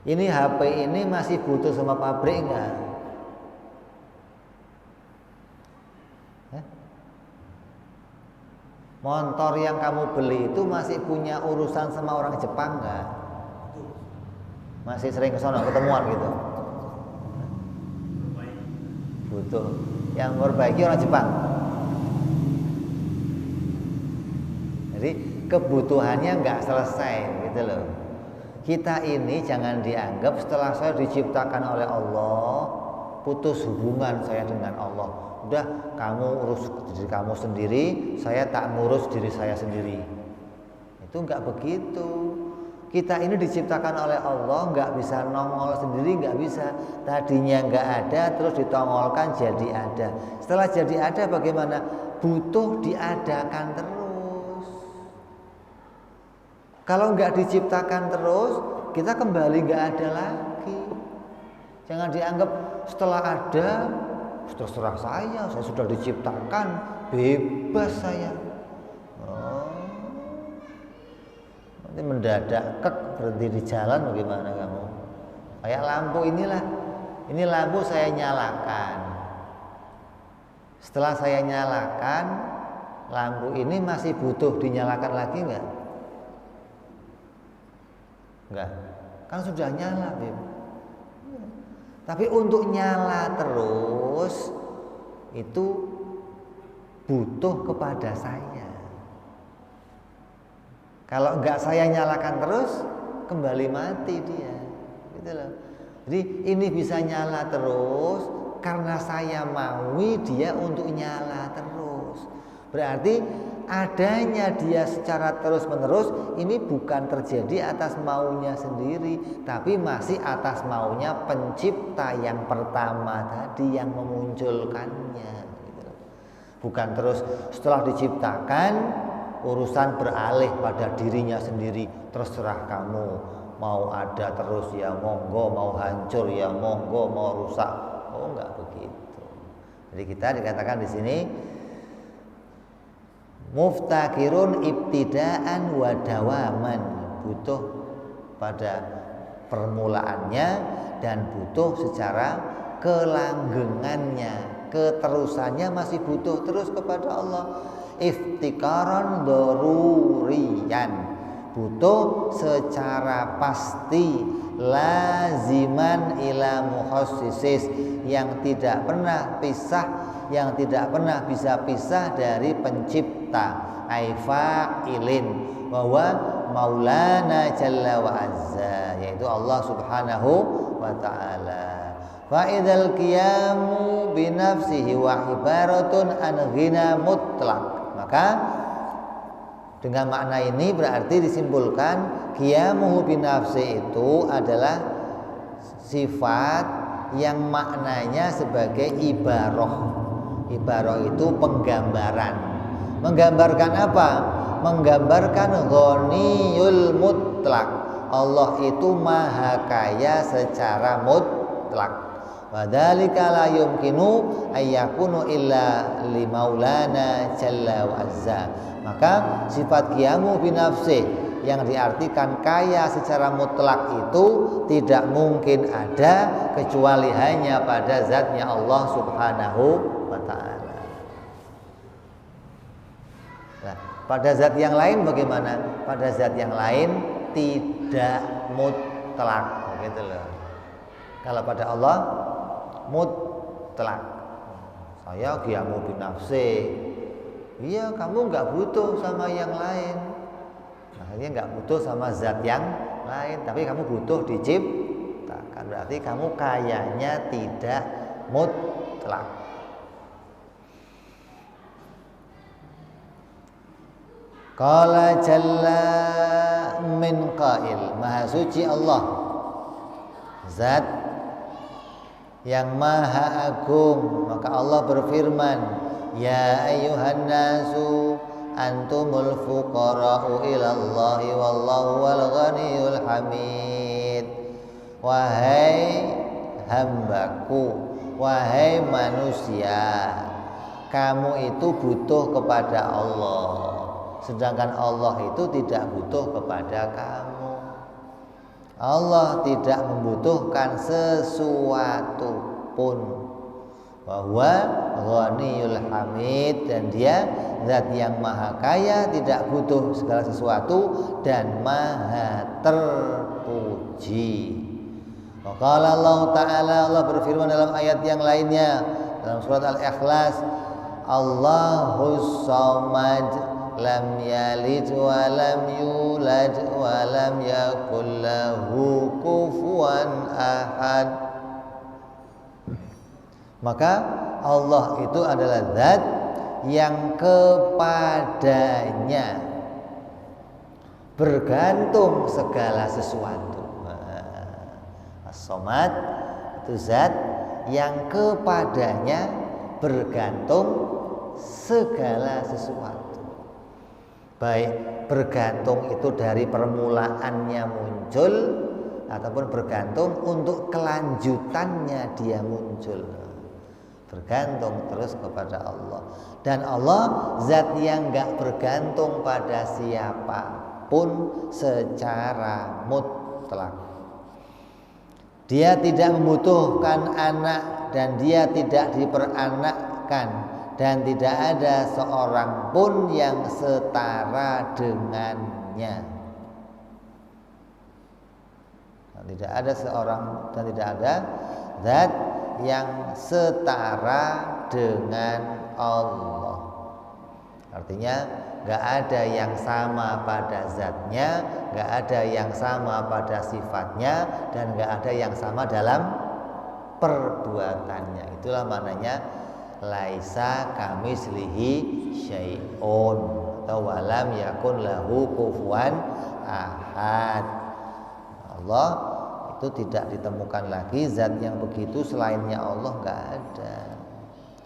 S1: Ini HP ini masih butuh sama pabrik nggak? Motor yang kamu beli itu masih punya urusan sama orang Jepang nggak? Masih sering ke sana ketemuan gitu? Butuh. Yang memperbaiki orang Jepang. Jadi kebutuhannya nggak selesai gitu loh. Kita ini jangan dianggap setelah saya diciptakan oleh Allah, putus hubungan saya dengan Allah. Udah, kamu urus diri kamu sendiri, saya tak ngurus diri saya sendiri. Itu nggak begitu. Kita ini diciptakan oleh Allah, nggak bisa nongol sendiri, nggak bisa. Tadinya nggak ada, terus ditongolkan jadi ada. Setelah jadi ada bagaimana? Butuh diadakan terus. Kalau nggak diciptakan terus, kita kembali nggak ada lagi. Jangan dianggap setelah ada, terserah saya sudah diciptakan, bebas saya. Nanti mendadak berhenti di jalan bagaimana kamu? Kayak lampu inilah, ini lampu saya nyalakan. Setelah saya nyalakan, lampu ini masih butuh dinyalakan lagi enggak? Enggak, kan sudah nyala, Bib. Tapi untuk nyala terus itu butuh kepada saya. Kalau enggak saya nyalakan terus, kembali mati dia. Gitu loh. Jadi ini bisa nyala terus karena saya maui dia untuk nyala terus. Berarti adanya dia secara terus-menerus ini bukan terjadi atas maunya sendiri, tapi masih atas maunya pencipta yang pertama tadi yang memunculkannya. Gitu loh. Bukan terus setelah diciptakan urusan beralih pada dirinya sendiri, terserah kamu mau ada terus ya monggo, mau hancur ya monggo, mau rusak, oh enggak begitu. Jadi kita dikatakan di sini muftakirun ibtidaan wa dawaman, butuh pada permulaannya dan butuh secara kelanggengannya, keterusannya masih butuh terus kepada Allah. Iftikaran daruriyan, butuh secara pasti, laziman ila mukhassisis, yang tidak pernah pisah, yang tidak pernah bisa pisah dari pencipta, aifa'ilin, bahwa maulana jalla wa azza, yaitu Allah subhanahu wa ta'ala. Fa'idhal qiyamu binafsihi wa ibaratun an ghina mutlak. Maka dengan makna ini berarti disimpulkan qiyamuhu binafsi itu adalah sifat yang maknanya sebagai ibarah. Ibarah itu penggambaran. Menggambarkan apa? Menggambarkan ghaniyul mutlak. Allah itu maha kaya secara mutlak. Wadzalika la yumkinu ayyakunu illa li maulana jalla wa azza. Maka sifat qiyamu binafsi yang diartikan kaya secara mutlak itu tidak mungkin ada kecuali hanya pada zatnya Allah subhanahu wa ta'ala. Nah, pada zat yang lain bagaimana? Pada zat yang lain tidak mutlak, begitu loh. Kalau pada Allah mutlak. Saya qiyamu binafsi. Iya, kamu nggak butuh sama yang lain. Akhirnya nggak butuh sama zat yang lain, tapi kamu butuh diciptakan. Berarti kamu kayanya tidak mutlak. Qala jalla min qail, maha suci Allah, zat yang maha agung. Maka Allah berfirman, ya ayyuhan nasu antumul fuqara'u ilallahi wallahu wal ghaniyul hamid. Wahai hambaku, wahai manusia, kamu itu butuh kepada Allah, sedangkan Allah itu tidak butuh kepada kamu. Allah tidak membutuhkan sesuatu pun. Bahwa ghaniyul hamid, dan dia zat yang maha kaya, tidak butuh segala sesuatu dan maha terpuji. Qala Allah Ta'ala, Allah berfirman dalam ayat yang lainnya dalam surat Al-Ikhlas, Allahus Samad, lam yalid wa lam yulad wa lam yakul lahu kufuwan ahad. Maka Allah itu adalah zat yang kepadanya bergantung segala sesuatu. As-Samad itu zat yang kepadanya bergantung segala sesuatu. Baik bergantung itu dari permulaannya muncul, ataupun bergantung untuk kelanjutannya dia muncul. Bergantung terus kepada Allah. Dan Allah zat yang gak bergantung pada siapapun secara mutlak. Dia tidak membutuhkan anak, dan dia tidak diperanakkan, dan tidak ada seorang pun yang setara dengannya. Tidak ada seorang dan tidak ada zat yang setara dengan Allah. Artinya gak ada yang sama pada zatnya, gak ada yang sama pada sifatnya, dan gak ada yang sama dalam perbuatannya. Itulah maknanya laisa kamislihi syai'un, atau walam yakun lahu kufuwan ahad. Allah itu tidak ditemukan lagi zat yang begitu selainnya Allah, nggak ada.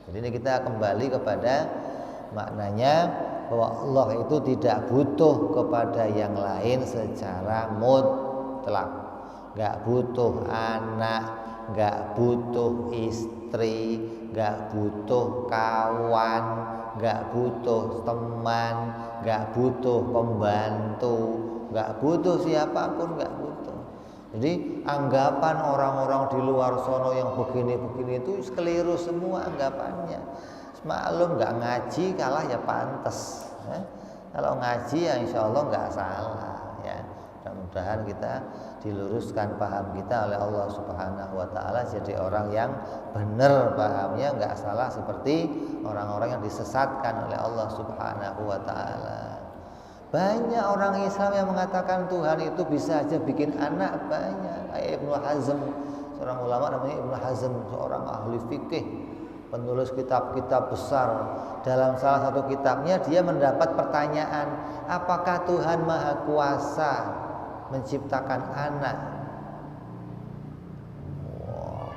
S1: Jadi ini kita kembali kepada maknanya bahwa Allah itu tidak butuh kepada yang lain secara mutlak. Nggak butuh anak, nggak butuh istri, nggak butuh kawan, nggak butuh teman, nggak butuh pembantu, nggak butuh siapapun, nggak butuh. Jadi anggapan orang-orang di luar sono yang begini-begini itu keliru semua anggapannya. Maklum nggak ngaji kalah ya pantas. Kalau ngaji ya insya Allah nggak salah ya. Mudah-mudahan kita diluruskan paham kita oleh Allah Subhanahu wa taala jadi orang yang benar pahamnya, nggak salah seperti orang-orang yang disesatkan oleh Allah Subhanahu wa taala. Banyak orang Islam yang mengatakan Tuhan itu bisa aja bikin anak, banyak. Kayak Ibnu Hazm, seorang ulama namanya Ibnu Hazm, seorang ahli fikih, penulis kitab-kitab besar. Dalam salah satu kitabnya dia mendapat pertanyaan, apakah Tuhan Maha Kuasa menciptakan anak? Wow.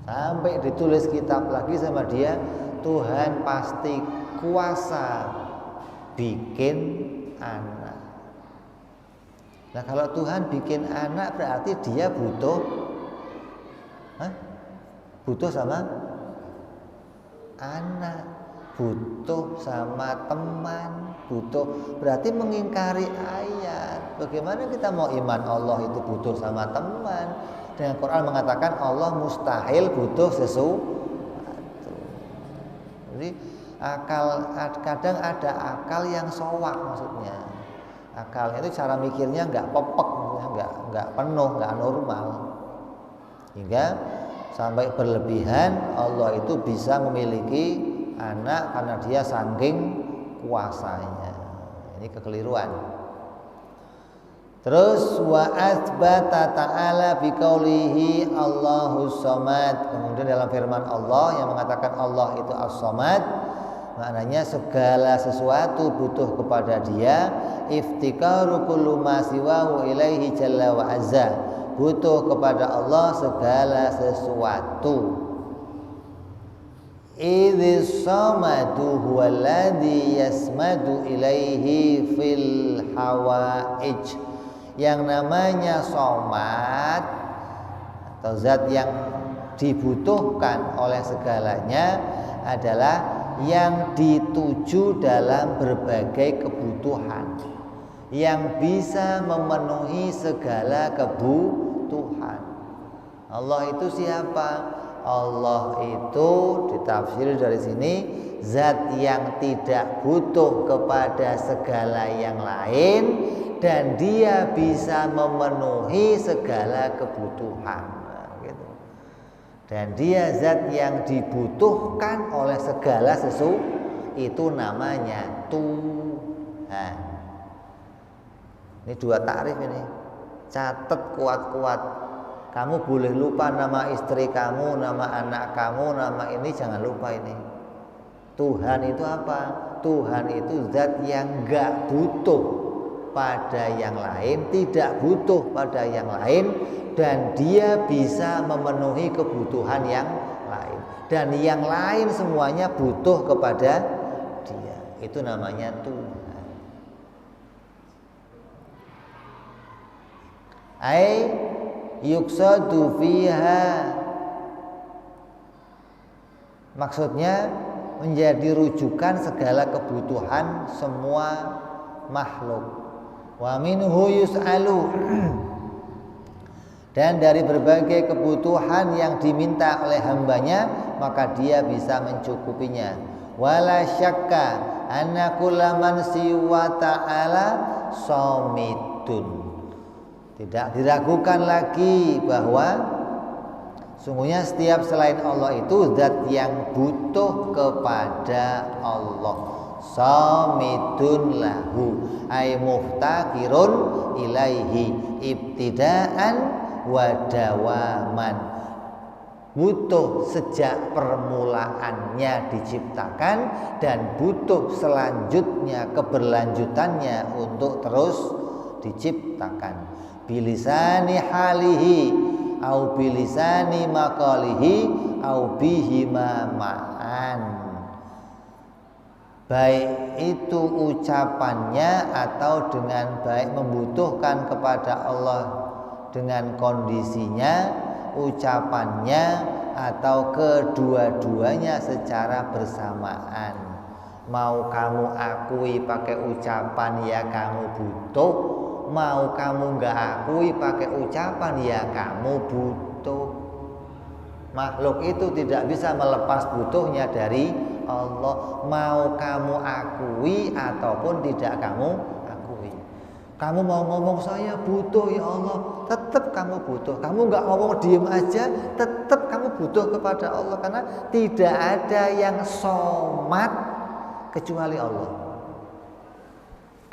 S1: Sampai ditulis kitab lagi sama dia, Tuhan pasti kuasa bikin anak. Nah kalau Tuhan bikin anak berarti dia butuh sama anak, butuh sama teman, butuh, berarti mengingkari ayat. Bagaimana kita mau iman Allah itu butuh sama teman? Dengan Quran mengatakan Allah mustahil butuh sesuatu. Jadi kadang ada akal yang sowak, maksudnya akal itu cara mikirnya nggak pepek, nggak penuh, nggak normal, hingga sampai berlebihan Allah itu bisa memiliki anak karena dia saking kuasanya. Ini kekeliruan. Terus wa atsbata ta'ala biqaulihi Allahus samad. Kemudian dalam firman Allah yang mengatakan Allah itu as-samad, maknanya segala sesuatu butuh kepada dia, iftikaru kullu ma siwahu ilaihi jalla wa azza, butuh kepada Allah segala sesuatu. Idzis samadu huwallazi yasmadu ilaihi fil hawaij. Yang namanya somad atau zat yang dibutuhkan oleh segalanya adalah yang dituju dalam berbagai kebutuhan, yang bisa memenuhi segala kebutuhan. Allah itu siapa? Allah itu ditafsir dari sini zat yang tidak butuh kepada segala yang lain dan dia bisa memenuhi segala kebutuhan. Gitu. Dan dia zat yang dibutuhkan oleh segala sesuatu, itu namanya Tuhan. Ini dua takrif ini. Catat kuat-kuat. Kamu boleh lupa nama istri kamu, nama anak kamu, nama ini, jangan lupa ini. Tuhan itu apa? Tuhan itu zat yang gak butuh pada yang lain, tidak butuh pada yang lain, dan dia bisa memenuhi kebutuhan yang lain. Dan yang lain semuanya butuh kepada dia. Itu namanya Tuhan. Yuksadu fiha, maksudnya menjadi rujukan segala kebutuhan semua makhluk. Wa minhu yus'alu, dan dari berbagai kebutuhan yang diminta oleh hambanya maka dia bisa mencukupinya. Wala syakka anna kullaman siwa ta'ala samitun. Tidak diragukan lagi bahwa sungguhnya setiap selain Allah itu zat yang butuh kepada Allah. Samitun lahu ay muftaqirun ilaihi ibtidaan wa dawaman. Butuh sejak permulaannya diciptakan dan butuh selanjutnya keberlanjutannya untuk terus diciptakan. Bilisani halihi au bilisani maqalihi au bihima ma'an, baik itu ucapannya atau dengan baik membutuhkan kepada Allah dengan kondisinya, ucapannya atau kedua-duanya secara bersamaan. Mau kamu akui pakai ucapan ya kamu butuh, mau kamu nggak akui pakai ucapan ya kamu butuh. Makhluk itu tidak bisa melepas butuhnya dari Allah, mau kamu akui ataupun tidak kamu akui. Kamu mau ngomong saya butuh ya Allah, tetap kamu butuh. Kamu nggak ngomong diem aja, tetap kamu butuh kepada Allah, karena tidak ada yang somad kecuali Allah.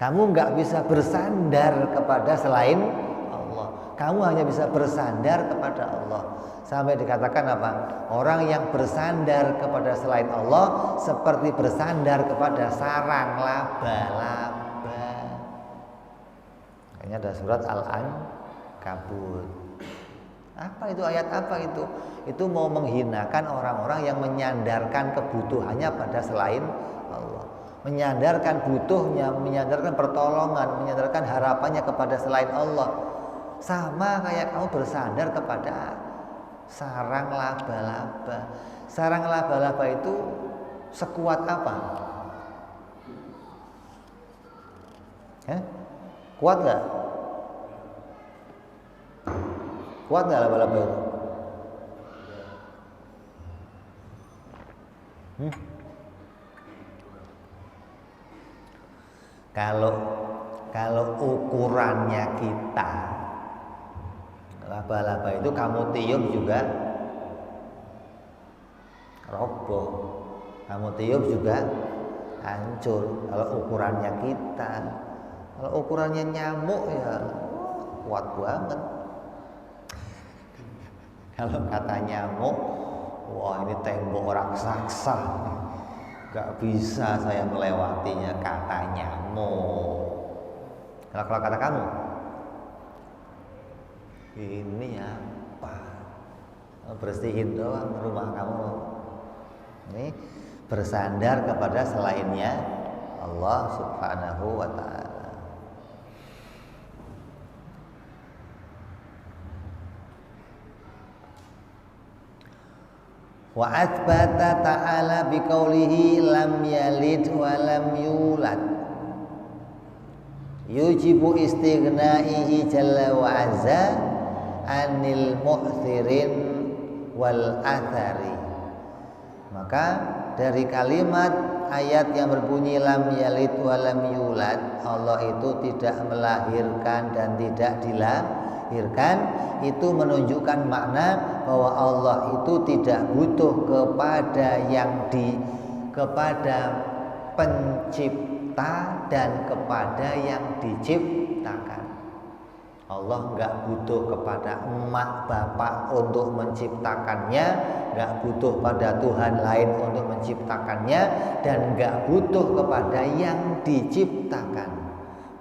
S1: Kamu nggak bisa bersandar kepada selain Allah. Kamu hanya bisa bersandar kepada Allah. Sampai dikatakan apa? Orang yang bersandar kepada selain Allah seperti bersandar kepada sarang laba-laba. Kayaknya ada surat Al-Ankabut. Apa itu, ayat apa itu? Itu mau menghinakan orang-orang yang menyandarkan kebutuhannya pada selain Allah, menyandarkan butuhnya, menyandarkan pertolongan, menyandarkan harapannya kepada selain Allah. Sama kayak kamu bersandar kepada sarang laba-laba. Sarang laba-laba itu sekuat apa? Kuat nggak? Kuat nggak laba-laba itu? Kalau ukurannya kita, laba-laba itu kamu tiup juga roboh, kamu tiup juga hancur. Kalau ukurannya kita, kalau ukurannya nyamuk ya kuat banget. Kalau kata nyamuk, wah ini tembok raksasa, gak bisa saya melewatinya, kata nyamuk. Kalau kata kamu, ini apa? Bersihin doang rumah kamu. Ini bersandar kepada selainnya Allah Subhanahu wa ta'ala. Wa athbata ta'ala biqaulihi lam yalid wa lam yulad yujibu istighnaihi jalla wa azza anil mu'thirin wal athari. Maka dari kalimat ayat yang berbunyi lam yalid wa lam yulad, Allah itu tidak melahirkan dan tidak dilahirkan, itu menunjukkan makna bahwa Allah itu tidak butuh kepada pencipta dan kepada yang diciptakan. Allah nggak butuh kepada emak bapak untuk menciptakannya, nggak butuh pada Tuhan lain untuk menciptakannya, dan nggak butuh kepada yang diciptakan.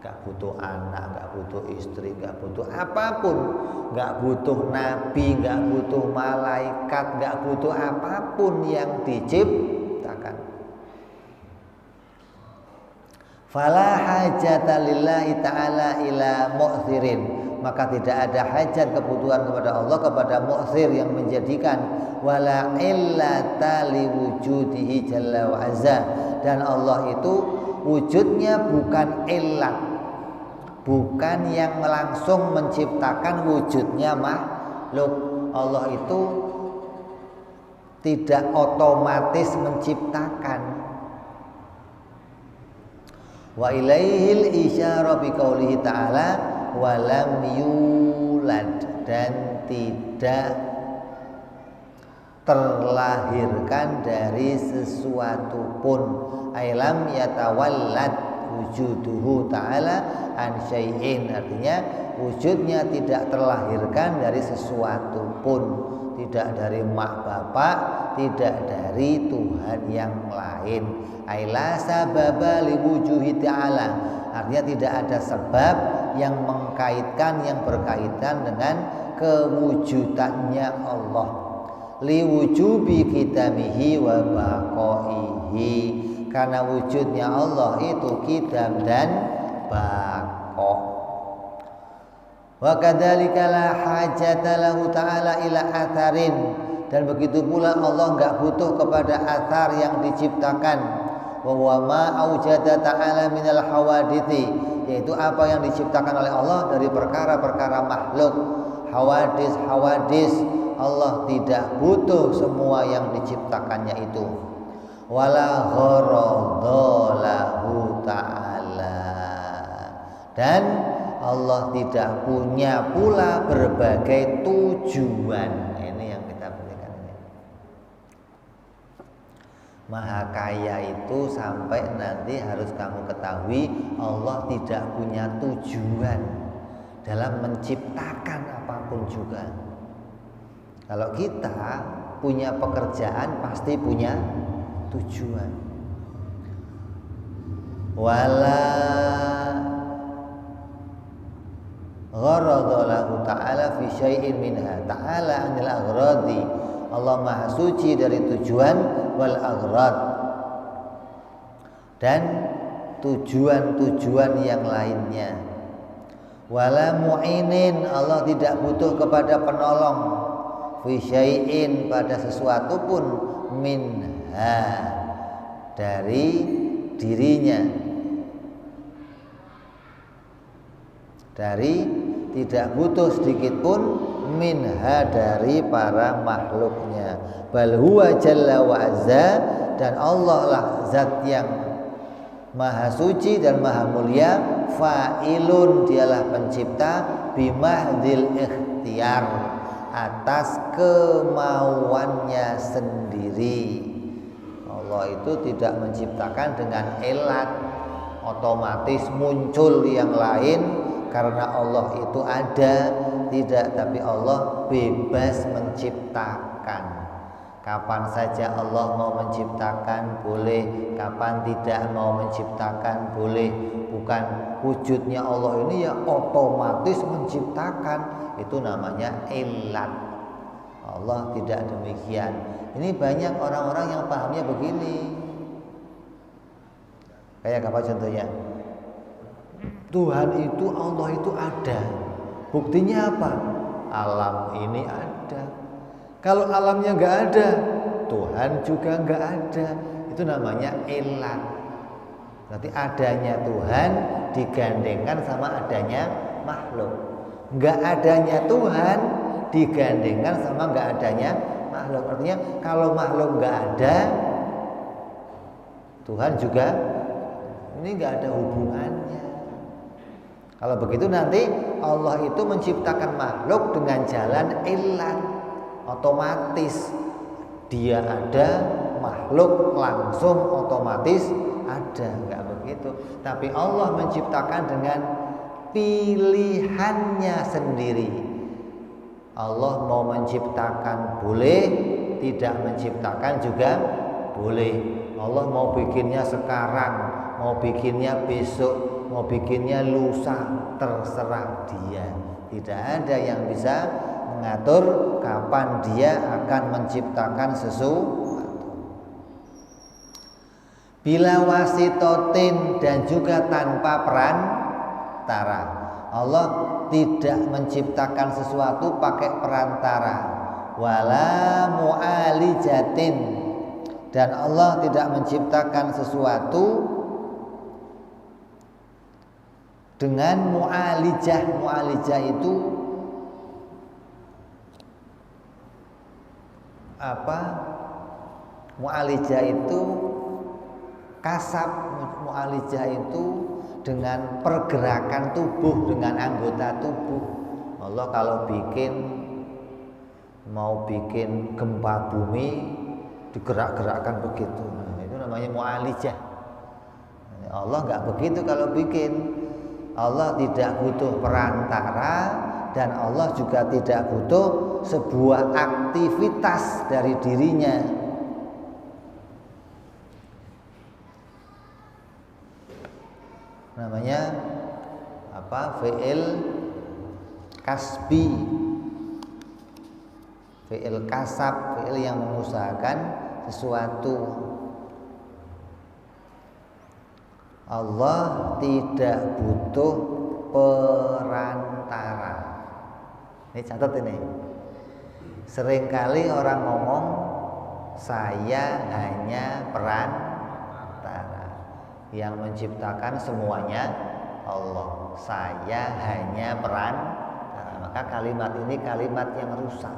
S1: Nggak butuh anak, nggak butuh istri, nggak butuh apapun, nggak butuh nabi, nggak butuh malaikat, nggak butuh apapun yang diciptakan. Fala hajata lillahi ta'ala ila mu'thirin, maka tidak ada hajat kebutuhan kepada Allah kepada mu'thir yang menjadikan, wala illata liwujudihi jalla wa azza, dan Allah itu wujudnya bukan illat, bukan yang langsung menciptakan wujudnya makhluk. Allah itu tidak otomatis menciptakan. Wa ilaihil isyara biqaulihi ta'ala wa lam yulad, dan tidak terlahirkan dari sesuatu pun. Ailam yatawallad wujuduhu ta'ala an syai'in, artinya wujudnya tidak terlahirkan dari sesuatu pun, tidak dari mak bapak, tidak dari Tuhan yang lain. Aila sababa liwujuhi ta'ala, artinya tidak ada sebab yang mengkaitkan, yang berkaitan dengan kewujudannya Allah. Liwujubi kitamihi wa baqaihi, karena wujudnya Allah itu qidam dan baqa. Wa kadzalika la hajata lahu ta'ala ila atharin, dan begitu pula Allah enggak butuh kepada athar yang diciptakan. wa huwa ma aujada ta'ala minal hawadithi, yaitu apa yang diciptakan oleh Allah dari perkara-perkara makhluk. Hawadis Allah tidak butuh semua yang diciptakannya itu. Wala gharadha lahu ta'ala, dan Allah tidak punya pula berbagai tujuan. Ini yang kita berikan ini. Maha kaya itu sampai nanti harus kamu ketahui Allah tidak punya tujuan dalam menciptakan apapun juga. Kalau kita punya pekerjaan pasti punya tujuan. Wala gharadha lahu ta'ala fi syai'in minha, ta'ala anil aghradi, Allah maha suci dari tujuan wal aghrad, dan tujuan-tujuan yang lainnya. Wala mu'inin, Allah tidak butuh kepada penolong, fi syai'in, pada sesuatu pun, minha, dari dirinya, dari tidak butuh sedikit pun, minha, dari para makhluknya. Bal huwa jalla wa azza, dan Allah lah zat yang maha suci dan maha mulia, fa'ilun, dialah pencipta, bimahdil ikhtiyar, atas kemauannya sendiri. Allah itu tidak menciptakan dengan elat, otomatis muncul yang lain karena Allah itu ada, tidak, tapi Allah bebas menciptakan. Kapan saja Allah mau menciptakan boleh, kapan tidak mau menciptakan boleh. Bukan wujudnya Allah ini ya otomatis menciptakan, itu namanya ilat. Allah tidak demikian. Ini banyak orang-orang yang pahamnya begini. Kayak apa contohnya? Tuhan itu, Allah itu ada. Buktinya apa? Alam ini ada. Kalau alamnya nggak ada, Tuhan juga nggak ada. Itu namanya ilat. Berarti adanya Tuhan digandengkan sama adanya makhluk. Nggak adanya Tuhan digandengkan sama nggak adanya makhluk. Artinya kalau makhluk nggak ada, Tuhan juga ini nggak ada hubungannya. Kalau begitu nanti Allah itu menciptakan makhluk dengan jalan ilat, otomatis dia ada, makhluk langsung otomatis ada. Enggak begitu. Tapi Allah menciptakan dengan pilihannya sendiri. Allah mau menciptakan boleh, tidak menciptakan juga boleh. Allah mau bikinnya sekarang, mau bikinnya besok, mau bikinnya lusa, terserah dia. Tidak ada yang bisa mengatur kapan dia akan menciptakan sesuatu. Bila wasitotin, dan juga tanpa perantara. Allah tidak menciptakan sesuatu pakai perantara. Wala mu'alijatin, dan Allah tidak menciptakan sesuatu dengan mu'alijah. Mu'alijah itu apa? Mu'alijah itu kasab. Mu'alijah itu dengan pergerakan tubuh, dengan anggota tubuh. Allah kalau mau bikin gempa bumi digerak-gerakkan begitu. Nah, itu namanya mu'alijah. Allah nggak begitu kalau bikin. Allah tidak butuh perantara, dan Allah juga tidak butuh sebuah aktivitas dari dirinya. Namanya apa? Fi'il kasbi, fi'il kasab, fi'il yang mengusahakan sesuatu. Allah tidak butuh perantara. Ini catat ini. Seringkali orang ngomong saya hanya perantara. Yang menciptakan semuanya Allah. Saya hanya perantara. Maka kalimat ini kalimat yang rusak.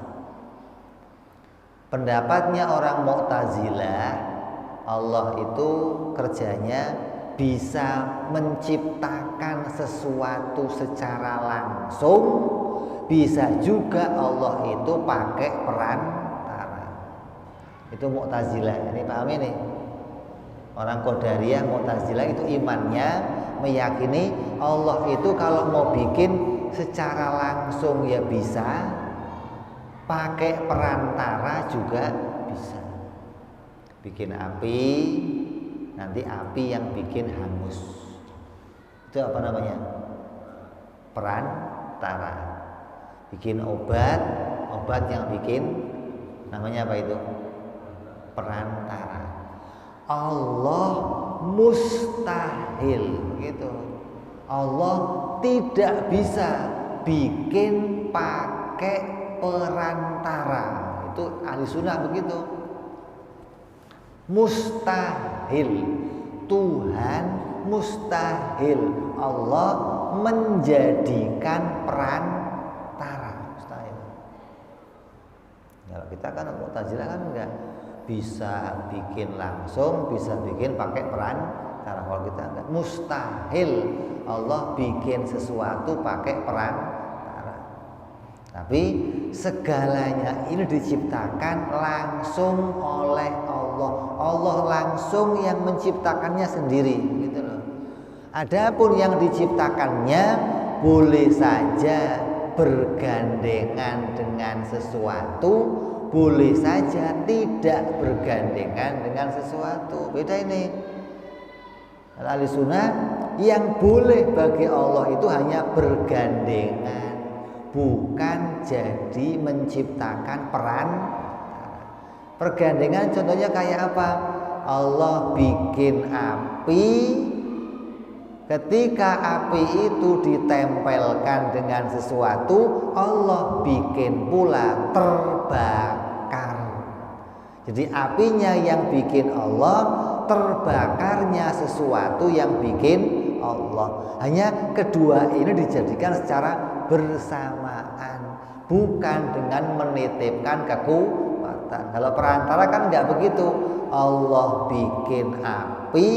S1: Pendapatnya orang Mu'tazilah, Allah itu kerjanya bisa menciptakan sesuatu secara langsung, bisa juga Allah itu pakai perantara. Itu Mu'tazilah. Ini pahami nih. Orang Qadariyah, Mu'tazilah itu imannya meyakini Allah itu kalau mau bikin secara langsung ya bisa, pakai perantara juga bisa. Bikin api, nanti api yang bikin hangus. Itu apa namanya? Perantara. Bikin obat, obat yang bikin namanya apa itu? Perantara. Allah mustahil gitu. Allah tidak bisa bikin pakai perantara. Itu ahli sunnah begitu. Mustahil. Tuhan mustahil Allah menjadikan perantara. Mustahil. Kalau kita kan Mu'tazilah kan enggak bisa bikin langsung, bisa bikin pakai perantara. Kalau kita enggak, mustahil Allah bikin sesuatu pakai perantara. Tapi segalanya ini diciptakan langsung oleh Allah. Allah langsung yang menciptakannya sendiri, gitu loh. Adapun yang diciptakannya boleh saja bergandengan dengan sesuatu, boleh saja tidak bergandengan dengan sesuatu. Beda ini. Ahli sunnah yang boleh bagi Allah itu hanya bergandengan, bukan jadi menciptakan peran. Pergandengan contohnya kayak apa? Allah bikin api, ketika api itu ditempelkan dengan sesuatu, Allah bikin pula terbakar. Jadi apinya yang bikin Allah, terbakarnya sesuatu yang bikin Allah. Hanya kedua ini dijadikan secara bersamaan, bukan dengan menitipkan kekuatan. Kalau perantara kan nggak begitu. Allah bikin api,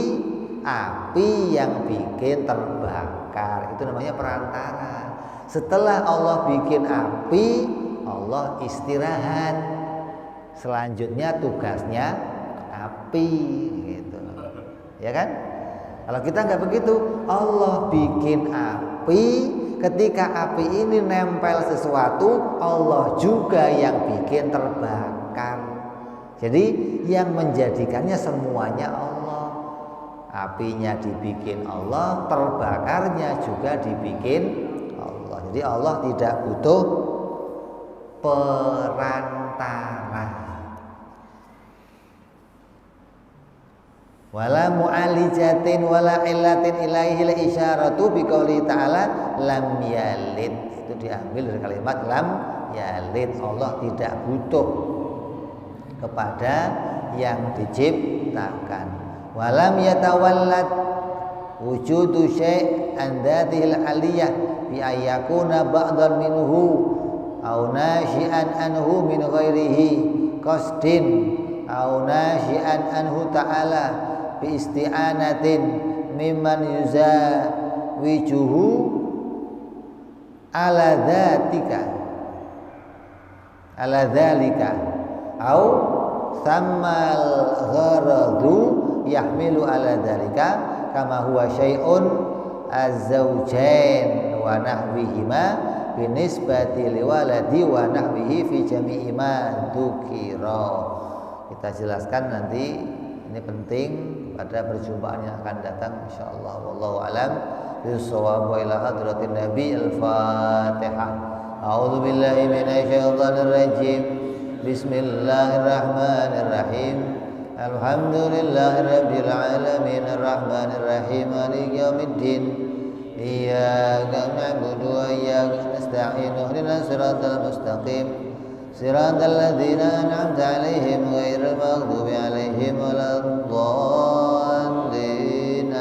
S1: api yang bikin terbakar, itu namanya perantara. Setelah Allah bikin api, Allah istirahat. Selanjutnya tugasnya api, gitu. Ya kan? Kalau kita nggak begitu, Allah bikin api, ketika api ini nempel sesuatu, Allah juga yang bikin terbakar. Jadi yang menjadikannya semuanya Allah. Apinya dibikin Allah, terbakarnya juga dibikin Allah. Jadi Allah tidak butuh perantara. Wala mu'alijatin wala illatin ilaihi la isyaratu biqauli ta'ala lam yalid. Itu diambil dari kalimat lam yalid. Allah tidak butuh kepada yang diciptakan. Walam yatawallad wujudu syai' an dzatihil aliyah bi ayyakuna ba'dhan minhu aw nashi'an anhu min ghairihi qasdin aw nashi'an anhu ta'ala bi isti'anatin mimman yuzawijuhu ala dzatika ala dzalika aw sammal gharadu yahmilu ala dzalika kama huwa syai'un az-zawjain wa nahwihima binisbati liwaladi wa nahwihi fi jami'i ma dzukira. Kita jelaskan nanti, ini penting pada perjumpaan yang akan datang insyaallah. Wallahu alam bis-shawab wa ila hadratin nabi al-fatihah. A'udzu billahi minasyaitonir rajim. Bismillahirrahmanirrahim. Alhamdulillahirabbil alamin arrahmanir rahim maliki yaumiddin. Iyyaka na'budu wa iyyaka nasta'in ihdinas siratal mustaqim siratal ladzina an'amta 'alaihim ghairil maghdubi 'alaihim waladdallin.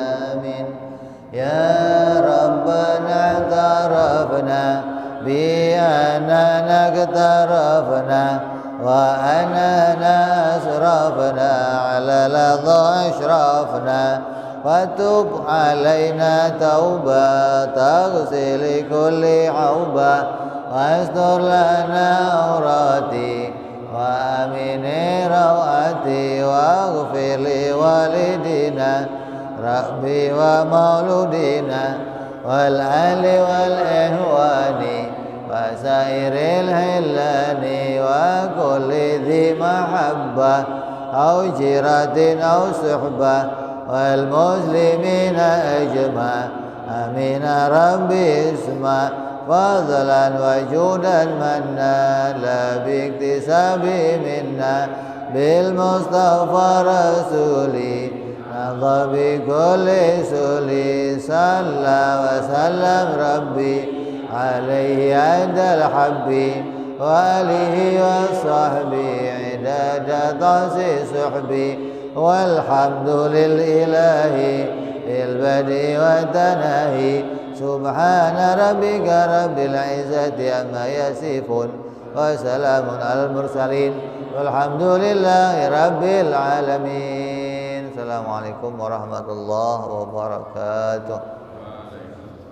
S1: يا ربنا اعترفنا بأننا اقترفنا وأننا أسرفنا على لظى أشرفنا فتب علينا توبة تغسل كل حوبة واستر لنا عوراتي وآمن روعتي واغفر لوالدينا ربي ومولودنا والأهل والإخوان وسائر الهلان وكل ذي محبة أو جيرة أو صحبة والمسلمين أجمع آمين ربي اسمع فضلا وجودا منا لا باكتساب منا بالمصطفى رسولي نضى بكل سولي صلى وسلم ربي عليه عند الحب وآله وصحبه عداد طاس صحبي والحمد للإله بالبدء والتناهي سبحان ربك رب العزة عما يصفون وسلام على المرسلين والحمد لله رب العالمين. Assalamualaikum warahmatullahi wabarakatuh.